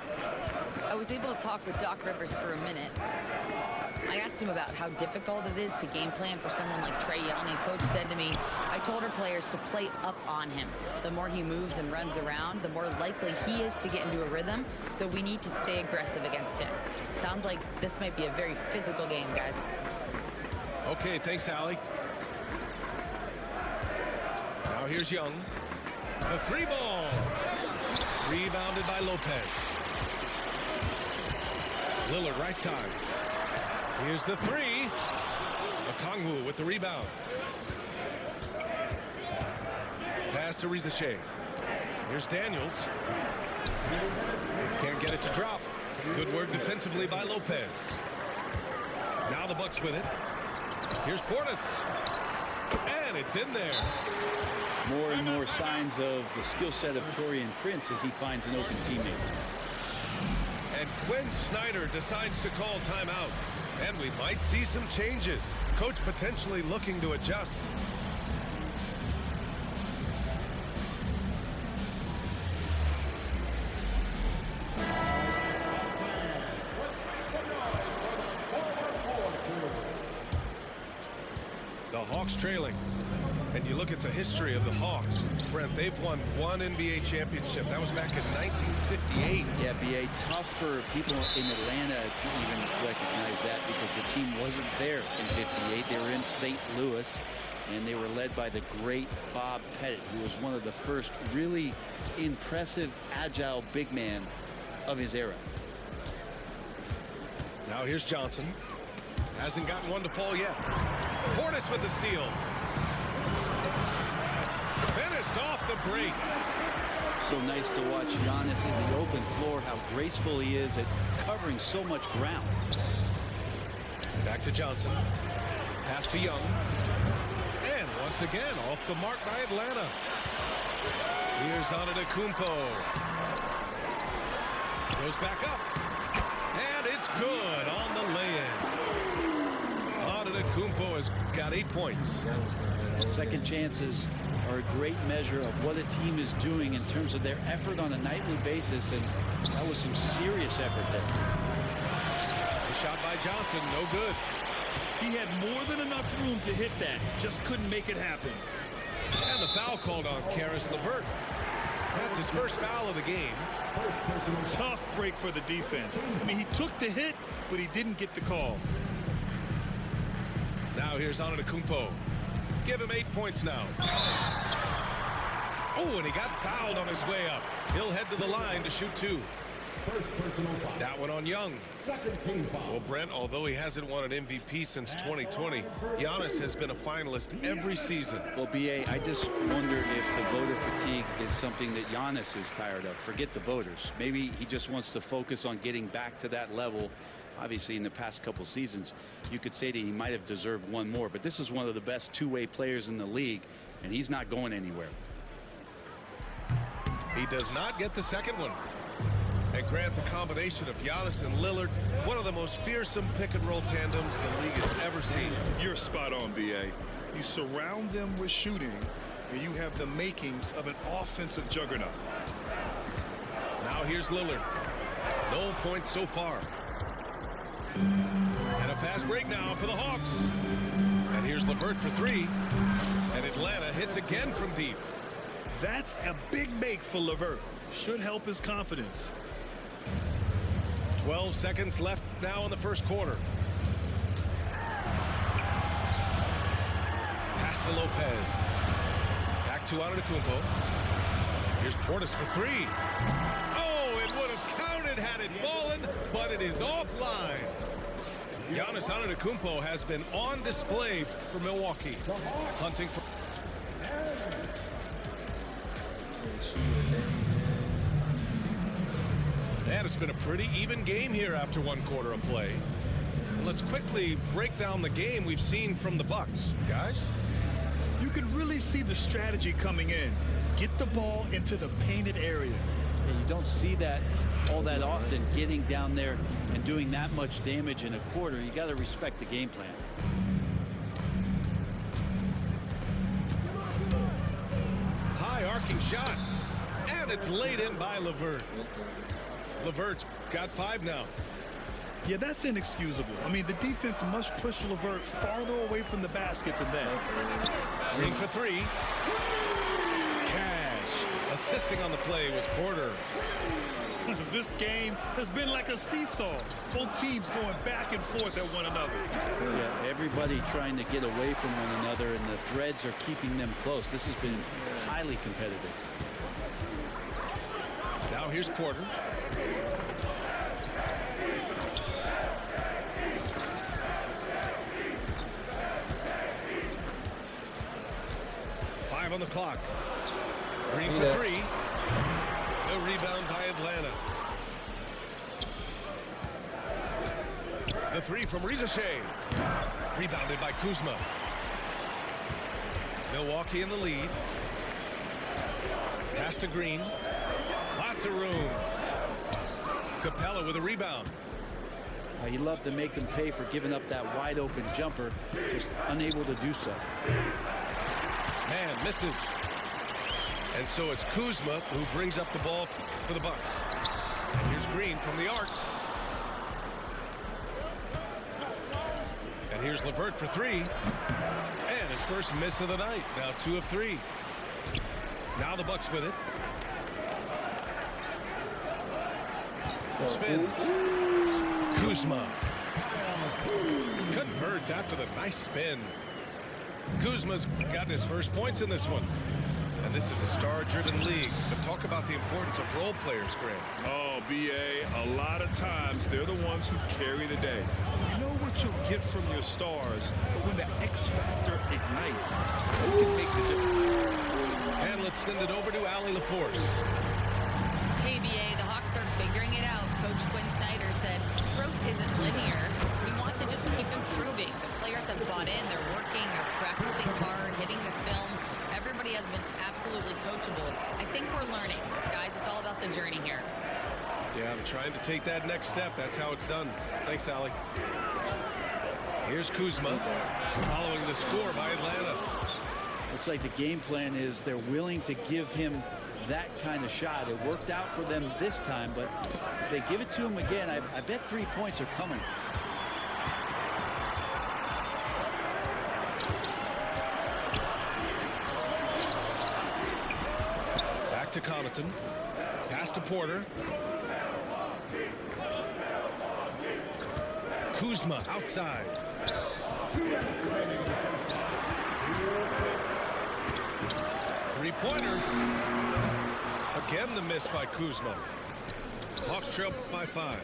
I was able to talk with Doc Rivers for a minute. I asked him about how difficult it is to game plan for someone like Trae Young, and Coach said to me, I told our players to play up on him. The more he moves and runs around, the more likely he is to get into a rhythm, so we need to stay aggressive against him. Sounds like this might be a very physical game, guys. Okay, thanks, Allie. Now here's Young. The 3-ball. Rebounded by Lopez. Lillard right side. Here's the 3. Okongwu with the rebound. Pass to Rizashé. Here's Daniels. Can't get it to drop. Good work defensively by Lopez. Now the Bucks with it. Here's Portis. And it's in there. More and more signs of the skill set of Taurean Prince as he finds an open teammate. And Quinn Snyder decides to call timeout. And we might see some changes. Coach potentially looking to adjust. The Hawks trailing. And you look at the history of the Hawks, Brent, they've won 1 NBA championship. That was back in 1958. Yeah, BA, tough for people in Atlanta to even recognize that because the team wasn't there in 58. They were in St. Louis, and they were led by the great Bob Pettit, who was one of the first really impressive, agile big man of his era. Now here's Johnson. Hasn't gotten one to fall yet. Portis with the steal. Finished off the break. So nice to watch Giannis in the open floor, how graceful he is at covering so much ground. Back to Johnson. Pass to Young. And once again, off the mark by Atlanta. Here's Antetokounmpo. Goes back up. And it's good on the lay-in. Antetokounmpo has got 8 points. Second chances are a great measure of what a team is doing in terms of their effort on a nightly basis, and that was some serious effort there. The shot by Johnson, no good. He had more than enough room to hit that, just couldn't make it happen. And the foul called on Caris LeVert. That's his first foul of the game. Tough break for the defense. I mean, he took the hit, but he didn't get the call. Now here's Antetokounmpo. Give him 8 points now. Oh, and he got fouled on his way up. He'll head to the line to shoot 2. That one on Young. Well, Brent, although he hasn't won an MVP since 2020, Giannis has been a finalist every season. Well, BA, I just wonder if the voter fatigue is something that Giannis is tired of. Forget the voters. Maybe he just wants to focus on getting back to that level. Obviously, in the past couple seasons, you could say that he might have deserved one more, but this is one of the best two-way players in the league, and he's not going anywhere. He does not get the second one. And Grant, the combination of Giannis and Lillard, one of the most fearsome pick-and-roll tandems the league has ever seen. You're spot on, B.A. You surround them with shooting, and you have the makings of an offensive juggernaut. Now here's Lillard. No points so far. And a fast break now for the Hawks. And here's LeVert for three. And Atlanta hits again from deep. That's a big make for LeVert. Should help his confidence. 12 seconds left now in the first quarter. Pass to Lopez. Back to Antetokounmpo. Here's Portis for three. Oh, it would have counted had it fallen, but it is offline. Giannis Antetokounmpo has been on display for Milwaukee. Hunting for... And it's been a pretty even game here after one quarter of play. Let's quickly break down the game we've seen from the Bucks, guys. You can really see the strategy coming in. Get the ball into the painted area. And you don't see that all that often, getting down there and doing that much damage in a quarter. You got to respect the game plan. High arcing shot. And it's laid in by LeVert. LeVert's got 5 now. Yeah, that's inexcusable. I mean, the defense must push LeVert farther away from the basket than that. Green for three. Cash. Assisting on the play was Porter. This game has been like a seesaw. Both teams going back and forth at one another. Yeah, everybody trying to get away from one another, and the threads are keeping them close. This has been highly competitive. Now here's Porter. On the clock. Green for three. No rebound by Atlanta. The three from Rizasheh. Rebounded by Kuzma. Milwaukee in the lead. Pass to Green. Lots of room. Capella with a rebound. He loved to make them pay for giving up that wide open jumper. Just unable to do so. Man misses. And so it's Kuzma who brings up the ball for the Bucks. And here's Green from the arc. And here's LeVert for three. And his first miss of the night. Now 2 of 3. Now the Bucks with it. Spins. Kuzma converts after the nice spin. Kuzma's gotten his first points in this one. And this is a star-driven league. But talk about the importance of role players, Grant. Oh, B.A., a lot of times they're the ones who carry the day. You know what you'll get from your stars, but when the X factor ignites, it can make the difference. And let's send it over to Allie LaForce. Hey, B.A., the Hawks are figuring it out. Coach Quinn Snyder said, growth isn't linear. We want to just keep improving. The players have bought in. They're working. They're practicing hard, hitting the film. Everybody has been absolutely coachable. I think we're learning. Guys, it's all about the journey here. Yeah, I'm trying to take that next step. That's how it's done. Thanks, Allie. Here's Kuzma following the score by Atlanta. Looks like the game plan is they're willing to give him that kind of shot. It worked out for them this time, but if they give it to him again, I bet 3 points are coming. Back to Connaughton. Pass to Porter. Kuzma outside. Three-pointer. Again the miss by Kuzma. Hawks trail by 5.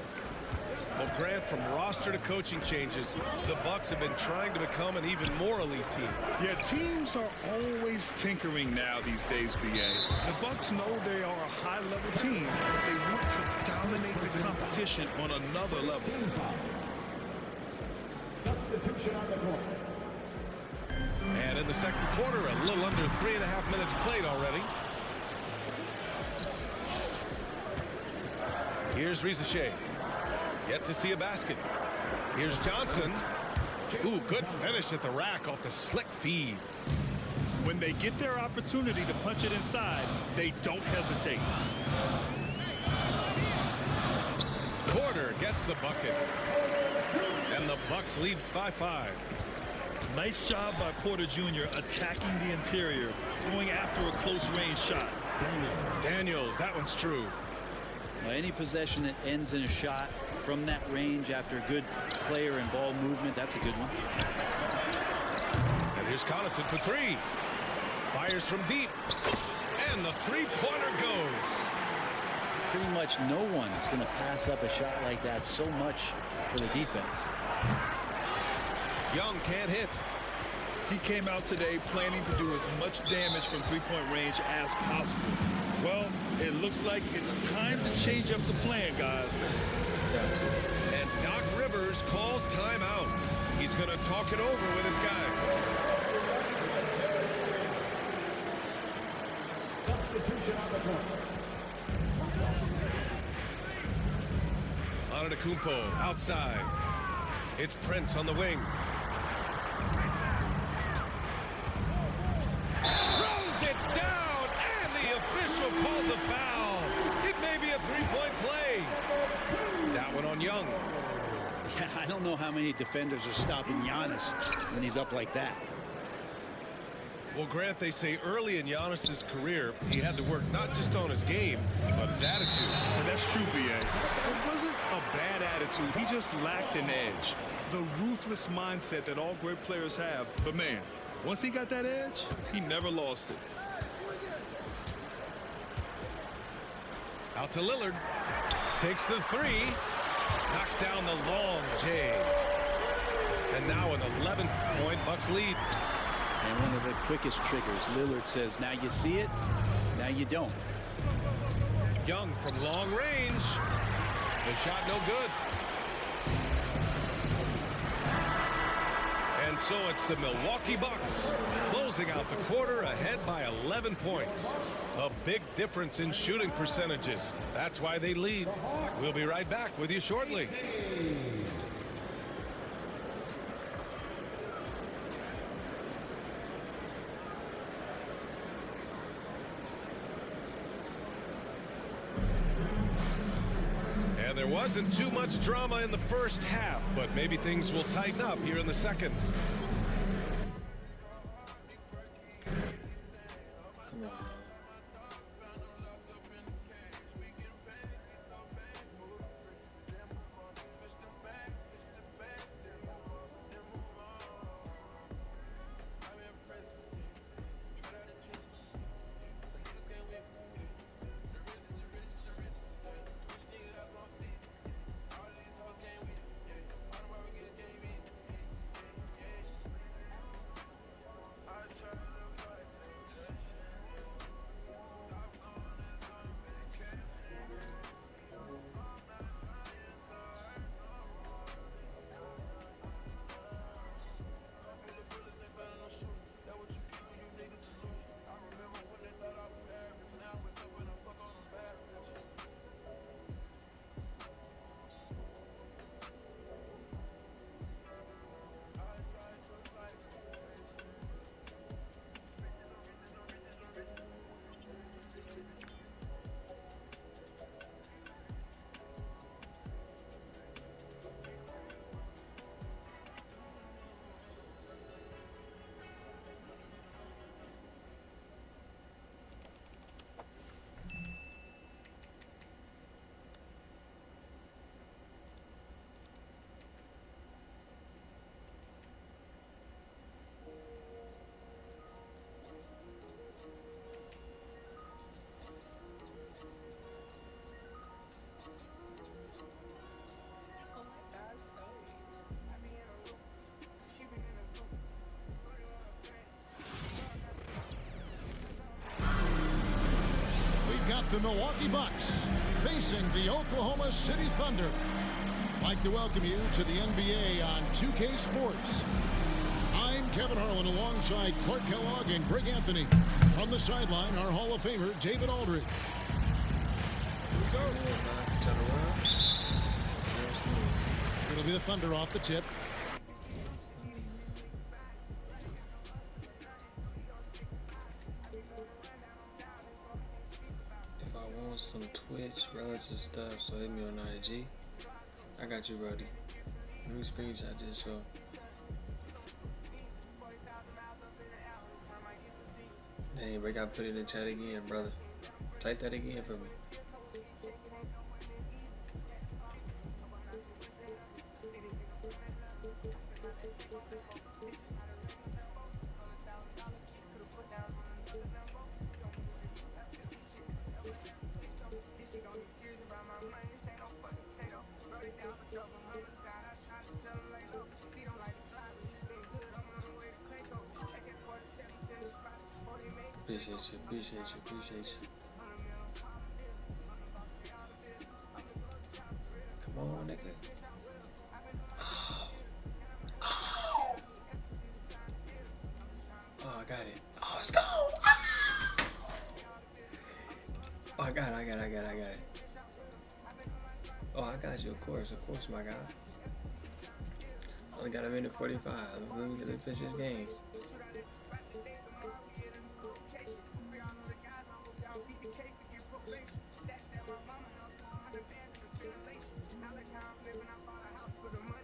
Well, Grant, from roster to coaching changes, the Bucks have been trying to become an even more elite team. Yeah, teams are always tinkering now these days, B.A. The Bucks know they are a high-level team, but they want to dominate the competition on another level. Substitution on the court. And in the second quarter, a little under 3.5 minutes played already. Here's Rizachet. Yet to see a basket. Here's Johnson. Ooh, good finish at the rack off the slick feed. When they get their opportunity to punch it inside, they don't hesitate. Porter gets the bucket. And the Bucks lead by 5. Nice job by Porter Jr. attacking the interior, going after a close-range shot. Daniels, that one's true. Well, any possession that ends in a shot from that range after good player and ball movement, that's a good one. And here's Connaughton for 3. Fires from deep. And the three-pointer goes. Pretty much no one's going to pass up a shot like that so much for the defense. Young can't hit. He came out today planning to do as much damage from three-point range as possible. Well, it looks like it's time to change up the plan, guys. And Doc Rivers calls timeout. He's going to talk it over with his guys. Substitution on the court. Antetokounmpo outside. It's Prince on the wing. Throws it down, and the official calls a foul. It may be a three-point play. That one on Young. Yeah, I don't know how many defenders are stopping Giannis when he's up like that. Well, Grant, they say early in Giannis's career, he had to work not just on his game, but his attitude. And that's true, B.A. It wasn't a bad attitude. He just lacked an edge. The ruthless mindset that all great players have. But, man, once he got that edge, he never lost it. Out to Lillard. Takes the 3. Knocks down the long J. And now an 11-point Bucks lead. And one of the quickest triggers. Lillard says, now you see it, now you don't. Young from long range. The shot no good. And so it's the Milwaukee Bucks closing out the quarter ahead by 11 points. A big difference in shooting percentages. That's why they lead. We'll be right back with you shortly. There wasn't too much drama in the first half, but maybe things will tighten up here in the second. Got the Milwaukee Bucks facing the Oklahoma City Thunder. I'd like to welcome you to the NBA on 2K Sports. I'm Kevin Harlan alongside Clark Kellogg and Greg Anthony. From the sideline, our Hall of Famer, David Aldridge. It'll be the Thunder off the tip. If I want some Twitch relative stuff, so hit me on IG. I got you, Brody. Let me screenshot this show. Dang, but I gotta put it in the chat again, brother. Type that again for me. Appreciate you. Come on, nigga. Oh, I got it. Oh, let's go. Oh, I got it. Oh, I got you, of course, my guy. Only got a minute 45. Let me finish this game.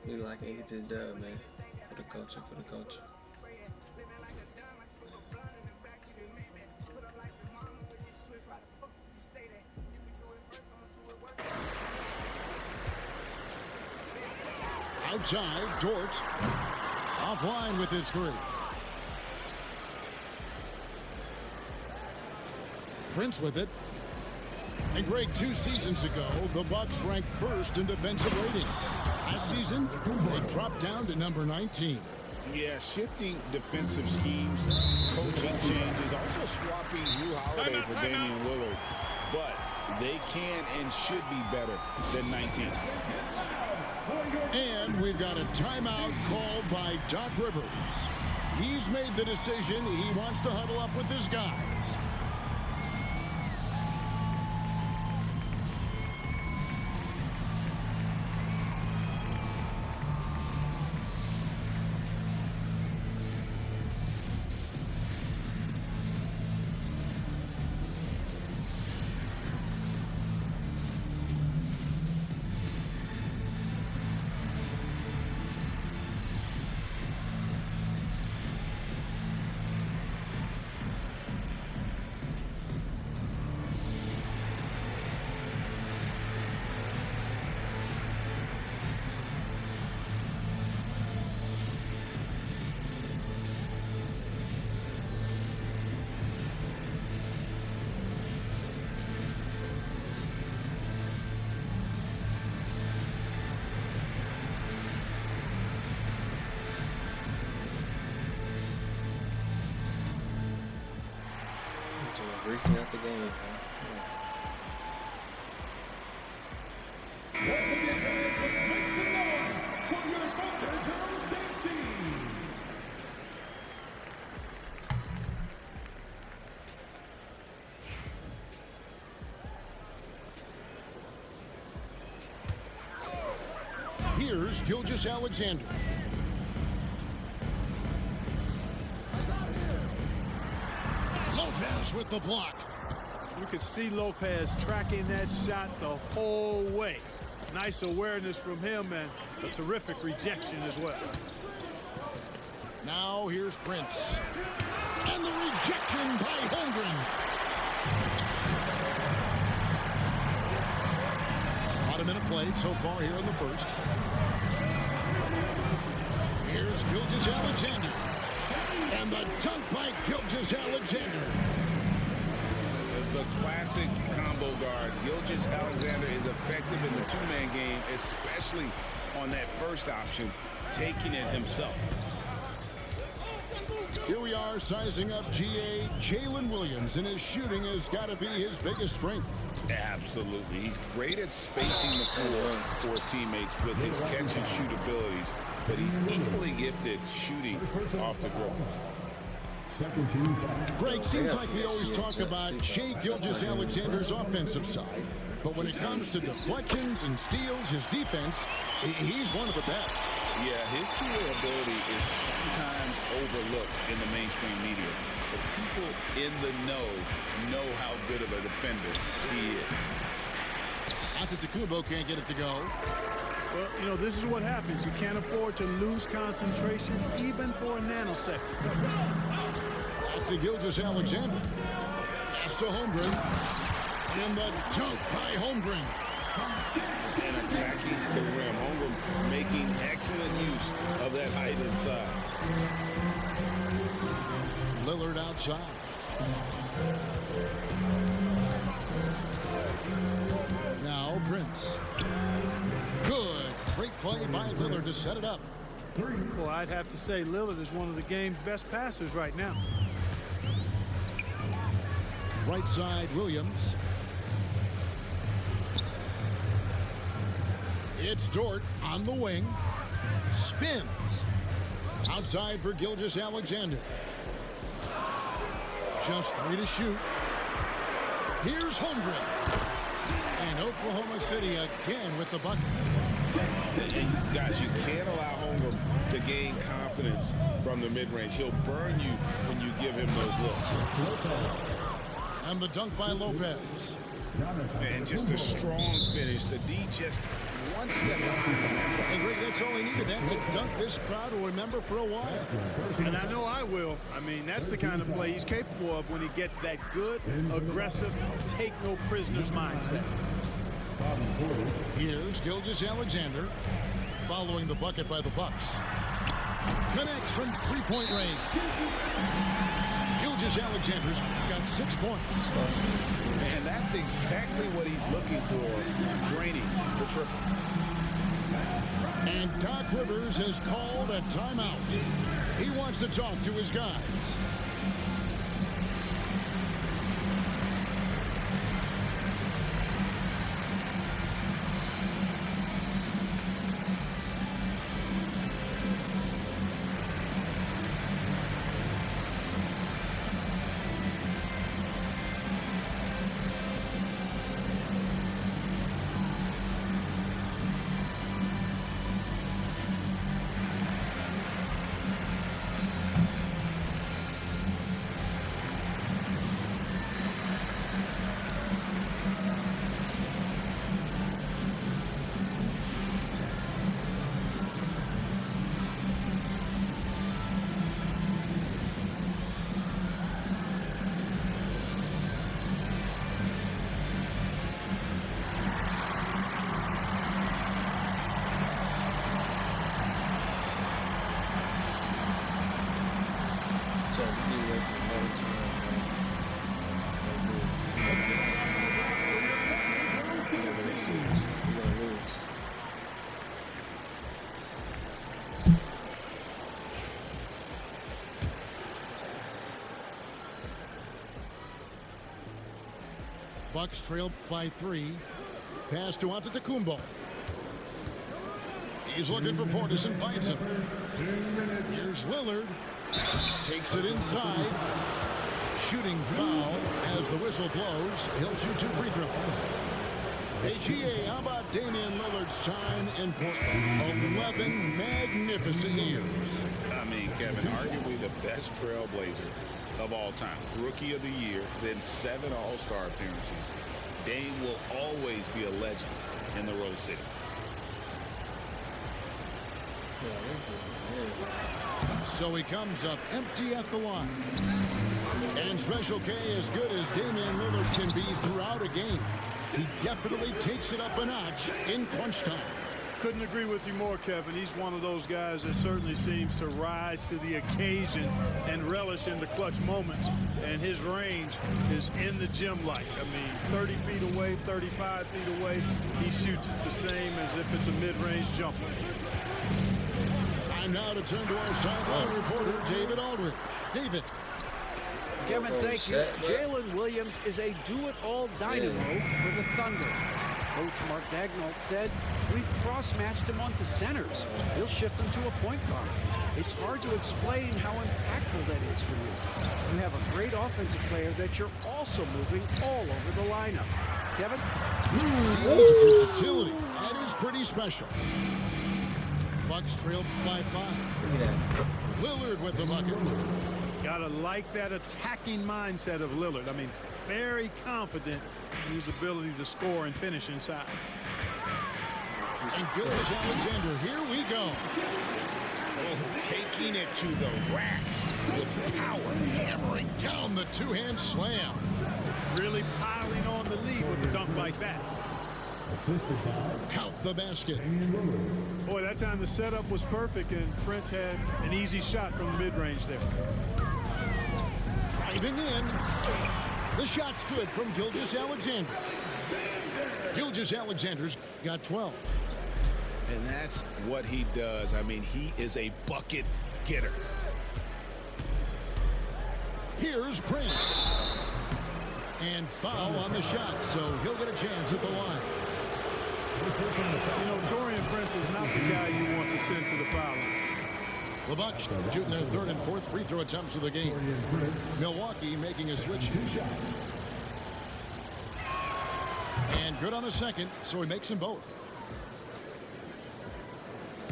We like to get this dub, man. For the culture. Outside, Dort. Offline with his three. Prince with it. And Greg, 2 seasons ago, the Bucks ranked first in defensive rating. Last season, they dropped down to number 19. Yeah, shifting defensive schemes, coaching changes, also swapping Drew Holiday for Damian Lillard. But they can and should be better than 19. And we've got a timeout called by Doc Rivers. He's made the decision. He wants to huddle up with his guys. Briefly out the game, man. Here's Gilgeous-Alexander. Lopez with the block. You can see Lopez tracking that shot the whole way. Nice awareness from him and a terrific rejection as well. Now here's Prince. And the rejection by Holmgren. About a minute played so far here in the first. Here's Gilgeous-Alexander. And the dunk by Gilgeous-Alexander. The classic combo guard. Gilgeous-Alexander is effective in the two-man game, especially on that first option, taking it himself. Here we are sizing up GA Jalen Williams, and his shooting has got to be his biggest strength. Absolutely. He's great at spacing the floor for his teammates with his catch and shoot abilities, but he's equally gifted shooting off the dribble. Greg, seems like we always talk about Shai Gilgeous-Alexander's offensive side. But when it comes to deflections and steals, his defense, he's one of the best. Yeah, his two-way ability is sometimes overlooked in the mainstream media. But people in the know how good of a defender he is. Antetokounmpo can't get it to go. Well, you know, this is what happens. You can't afford to lose concentration even for a nanosecond. That's to Gilgeous-Alexander. That's to Holmgren. And the dunk by Holmgren. And attacking the rim. Holmgren making excellent use of that height inside. Lillard outside. Now Prince. Good. Great play by Lillard to set it up. Well, I'd have to say Lillard is one of the game's best passers right now. Right side, Williams. It's Dort on the wing. Spins. Outside for Gilgeous-Alexander. Just 3 to shoot. Here's Holmgren. And Oklahoma City again with the bucket. Guys, you can't allow Holmgren to gain confidence from the mid-range. He'll burn you when you give him those looks. And the dunk by Lopez. And just a strong finish. The D just one step behind. And Greg, that's all he needed. That's a dunk this crowd will remember for a while. And I know I will. I mean, that's the kind of play he's capable of when he gets that good, aggressive, take no prisoners mindset. Here's Gilgeous-Alexander following the bucket by the Bucks. Connects from three-point range. Gilgeous-Alexander's got 6 points. And that's exactly what he's looking for, draining the triple. And Doc Rivers has called a timeout. He wants to talk to his guys. Bucks trail by 3. Pass to Antetokounmpo. He's looking for Portis and finds him. Here's Lillard. Takes it inside. Shooting foul as the whistle blows. He'll shoot 2 free throws. AGA, how about Damian Lillard's time in Portland? 11 magnificent years. I mean, Kevin, arguably the best trailblazer of all time. Rookie of the year, then 7 All-Star appearances. Dame will always be a legend in the Rose City. So he comes up empty at the line. And Special K, as good as Damian Lillard can be throughout a game, he definitely takes it up a notch in crunch time. Couldn't agree with you more, Kevin. He's one of those guys that certainly seems to rise to the occasion and relish in the clutch moments. And his range is in the gym-like. I mean, 30 feet away, 35 feet away, he shoots it the same as if it's a mid-range jumper. Time now to turn to our sideline reporter, David Aldridge. David. Kevin, thank you. Jalen Williams is a do-it-all dynamo for the Thunder. Coach Mark Dagnall said, we've cross-matched him onto centers. He'll shift him to a point guard. It's hard to explain how impactful that is for you. You have a great offensive player that you're also moving all over the lineup. Kevin? Versatility. That is pretty special. Bucks trailed by 5. Lillard with the bucket. Gotta like that attacking mindset of Lillard. I mean, very confident in his ability to score and finish inside. And Gilgeous-Alexander, here we go. Oh, taking it to the rack with power. Hammering down the two-hand slam. Really piling on the lead with a dunk like that. Count the basket. Boy, that time the setup was perfect, and Prince had an easy shot from the mid-range there. Driving in. The shot's good from Gilgeous-Alexander. Gilgeous-Alexander's got 12. And that's what he does. I mean, he is a bucket getter. Here's Prince. And foul on the shot, so he'll get a chance at the line. You know, Taurean Prince is not the guy you want to send to the foul line. The Bucks shooting their 3rd and 4th free throw attempts of the game. Milwaukee making a switch. And good on the second, so he makes them both.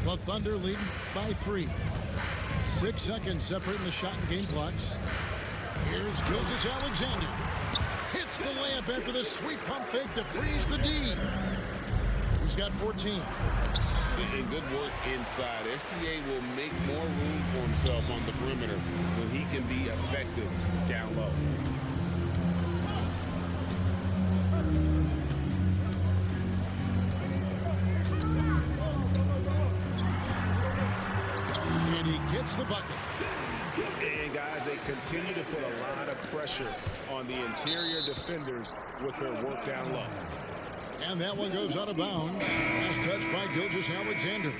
The Thunder lead by 3. 6 seconds separating the shot and game clocks. Here's Gilgeous-Alexander. Hits the layup after the sweet pump fake to freeze the D. He's got 14. And good work inside. SGA will make more room for himself on the perimeter when he can be effective down low. And he gets the bucket. And guys, they continue to put a lot of pressure on the interior defenders with their work down low. And that one goes out of bounds. Last touch by Gilgeous-Alexander.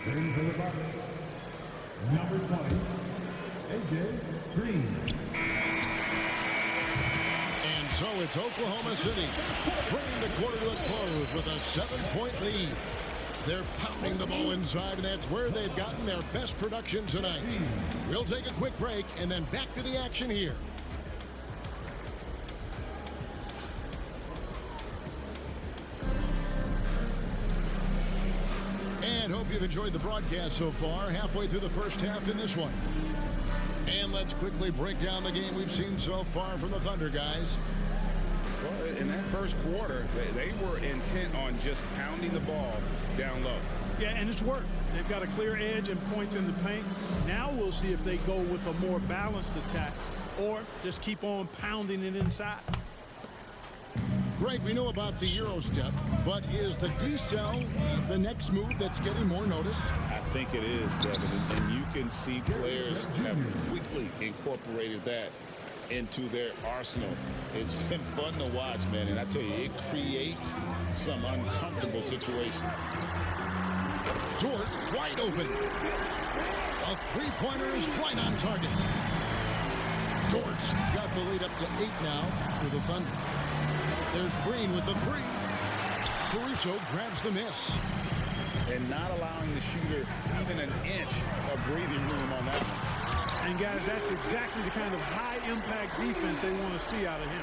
Number 20, AJ Green. And so it's Oklahoma City bringing the quarter to a close with a 7-point lead. They're pounding the ball inside, and that's where they've gotten their best production tonight. We'll take a quick break and then back to the action here. And hope you've enjoyed the broadcast so far. Halfway through the first half in this one. And let's quickly break down the game we've seen so far from the Thunder, guys. Well, in that first quarter, they were intent on just pounding the ball down low. Yeah, and it's worked. They've got a clear edge and points in the paint. Now we'll see if they go with a more balanced attack or just keep on pounding it inside. Greg, we know about the Euro step, but is the decel the next move that's getting more notice? I think it is, Devin, and you can see players have quickly incorporated that into their arsenal. It's been fun to watch, man, and I tell you, it creates some uncomfortable situations. George wide open. A three-pointer is right on target. George got the lead up to 8 now for the Thunder. There's Green with the 3. Caruso grabs the miss. And not allowing the shooter even an inch of breathing room on that one. And guys, that's exactly the kind of high-impact defense they want to see out of him.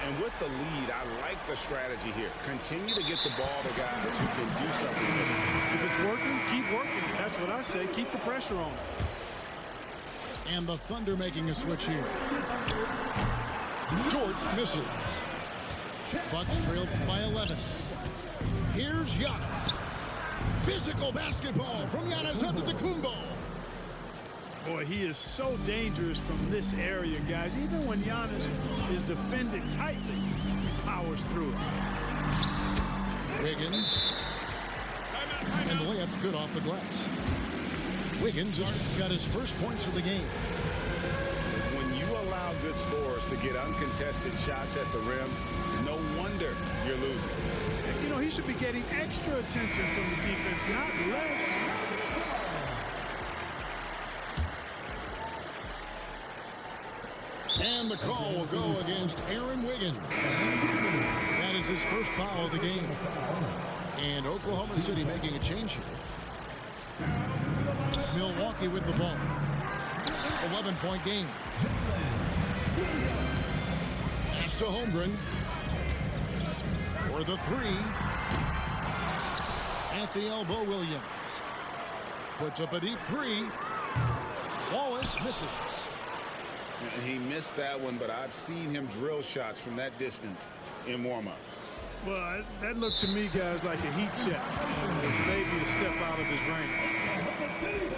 And with the lead, I like the strategy here. Continue to get the ball to guys who can do something with it. If it's working, keep working. That's what I say. Keep the pressure on. And the Thunder making a switch here. George misses. Bucks trailed by 11. Here's Giannis. Physical basketball from Giannis Antetokounmpo. Boy, he is so dangerous from this area, guys. Even when Giannis is defended tightly, he powers through it. Wiggins. And the layup's good off the glass. Wiggins has got his first points of the game. When you allow good scorers to get uncontested shots at the rim, no wonder you're losing. You know, he should be getting extra attention from the defense, not less. And the call will go against Aaron Wiggins. That is his first foul of the game. And Oklahoma City making a change here. Milwaukee with the ball. 11-point game. Pass to Holmgren. For the three. At the elbow, Williams. Puts up a deep three. Wallace misses. He missed that one, but I've seen him drill shots from that distance in warm-ups. Well, that looked to me, guys, like a heat check. Maybe a step out of his range.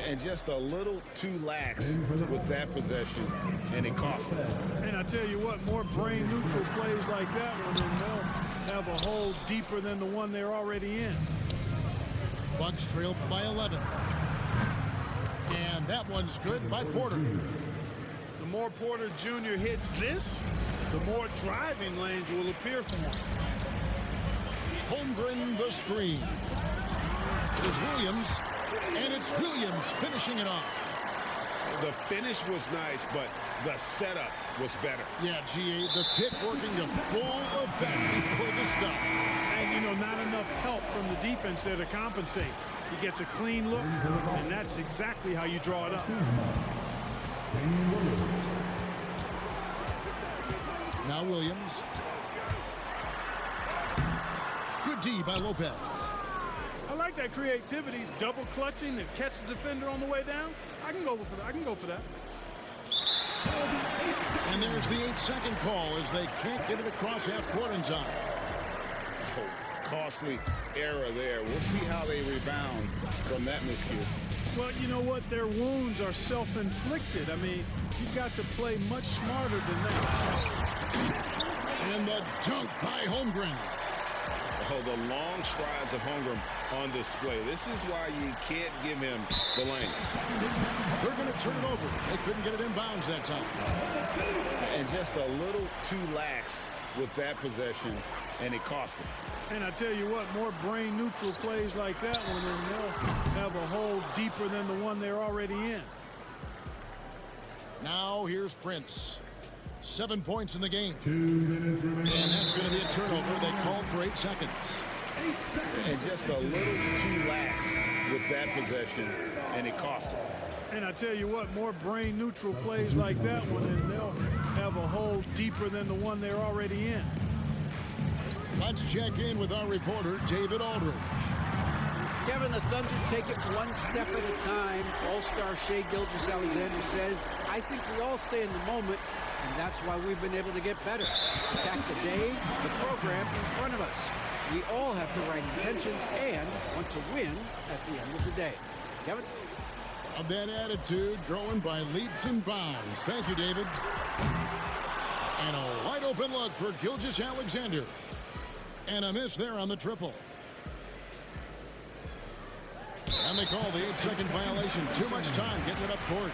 And just a little too lax with that possession, and it cost him. And I tell you what, more brain-neutral plays like that one, and they'll have a hole deeper than the one they're already in. Bucks trail by 11. And that one's good by Porter. The more Porter Jr. hits this, the more driving lanes will appear for him. Holmgren the screen. It is Williams, and it's Williams finishing it off. The finish was nice, but the setup was better. Yeah, GA, the pick working to full effect for the stop. And, you know, not enough help from the defense there to compensate. He gets a clean look, and that's exactly how you draw it up. Now Williams. Good D by Lopez. I like that creativity, double clutching and catch the defender on the way down. I can go for that. I can go for that. And there's the 8-second call as they can't get it across half court in time. Costly error there. We'll see how they rebound from that miscue. Well, you know what? Their wounds are self-inflicted. I mean, you've got to play much smarter than that. And the dunk by Holmgren. Oh, the long strides of Holmgren on display. This is why you can't give him the lane. They're going to turn it over. They couldn't get it in bounds that time. And just a little too lax with that possession, and it cost him. And I tell you what, more brain-neutral plays like that one, and they'll have a hole deeper than the one they're already in. Now here's Prince. 7 points in the game. 2 minutes remaining. And that's going to be a turnover. They called for 8 seconds. 8 seconds. And just a little too lax with that possession, and it cost him. And I tell you what, more brain-neutral plays like that one, and they'll have a hole deeper than the one they're already in. Let's check in with our reporter, David Aldridge. Kevin, the Thunder take it one step at a time. All-star Shai Gilgeous-Alexander says, I think we all stay in the moment, and that's why we've been able to get better. Attack the day, the program in front of us. We all have the right intentions and want to win at the end of the day. Kevin? Of that attitude growing by leaps and bounds. Thank you, David. And a wide open look for Gilgeous-Alexander. And a miss there on the triple. And they call the 8-second violation. Too much time getting it up court.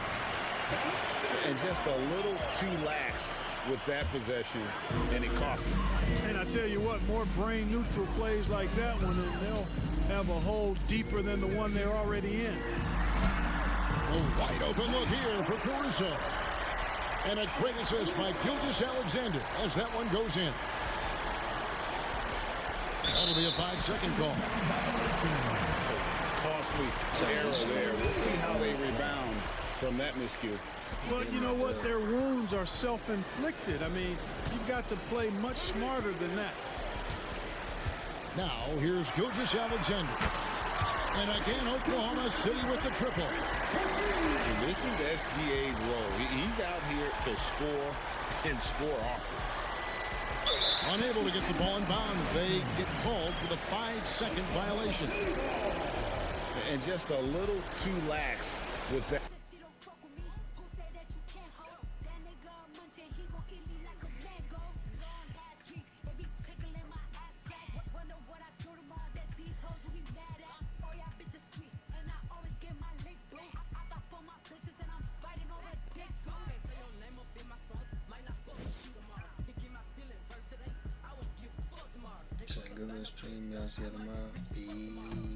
And just a little too lax with that possession, and it cost him. And I tell you what, more brain-neutral plays like that one, and they'll have a hole deeper than the one they're already in. A wide open look here for Caruso. And a great assist by Gilgeous-Alexander as that one goes in. That'll be a 5-second call. Costly error there. We'll see how they rebound from that miscue. Well, you know what? Their wounds are self-inflicted. I mean, you've got to play much smarter than that. Now, here's Gilgeous-Alexander. And again, Oklahoma City with the triple. And this is SGA's role. He's out here to score and score often. Unable to get the ball in bounds. They get called for the 5-second violation. And just a little too lax with that. Good stream, y'all see you tomorrow. Peace.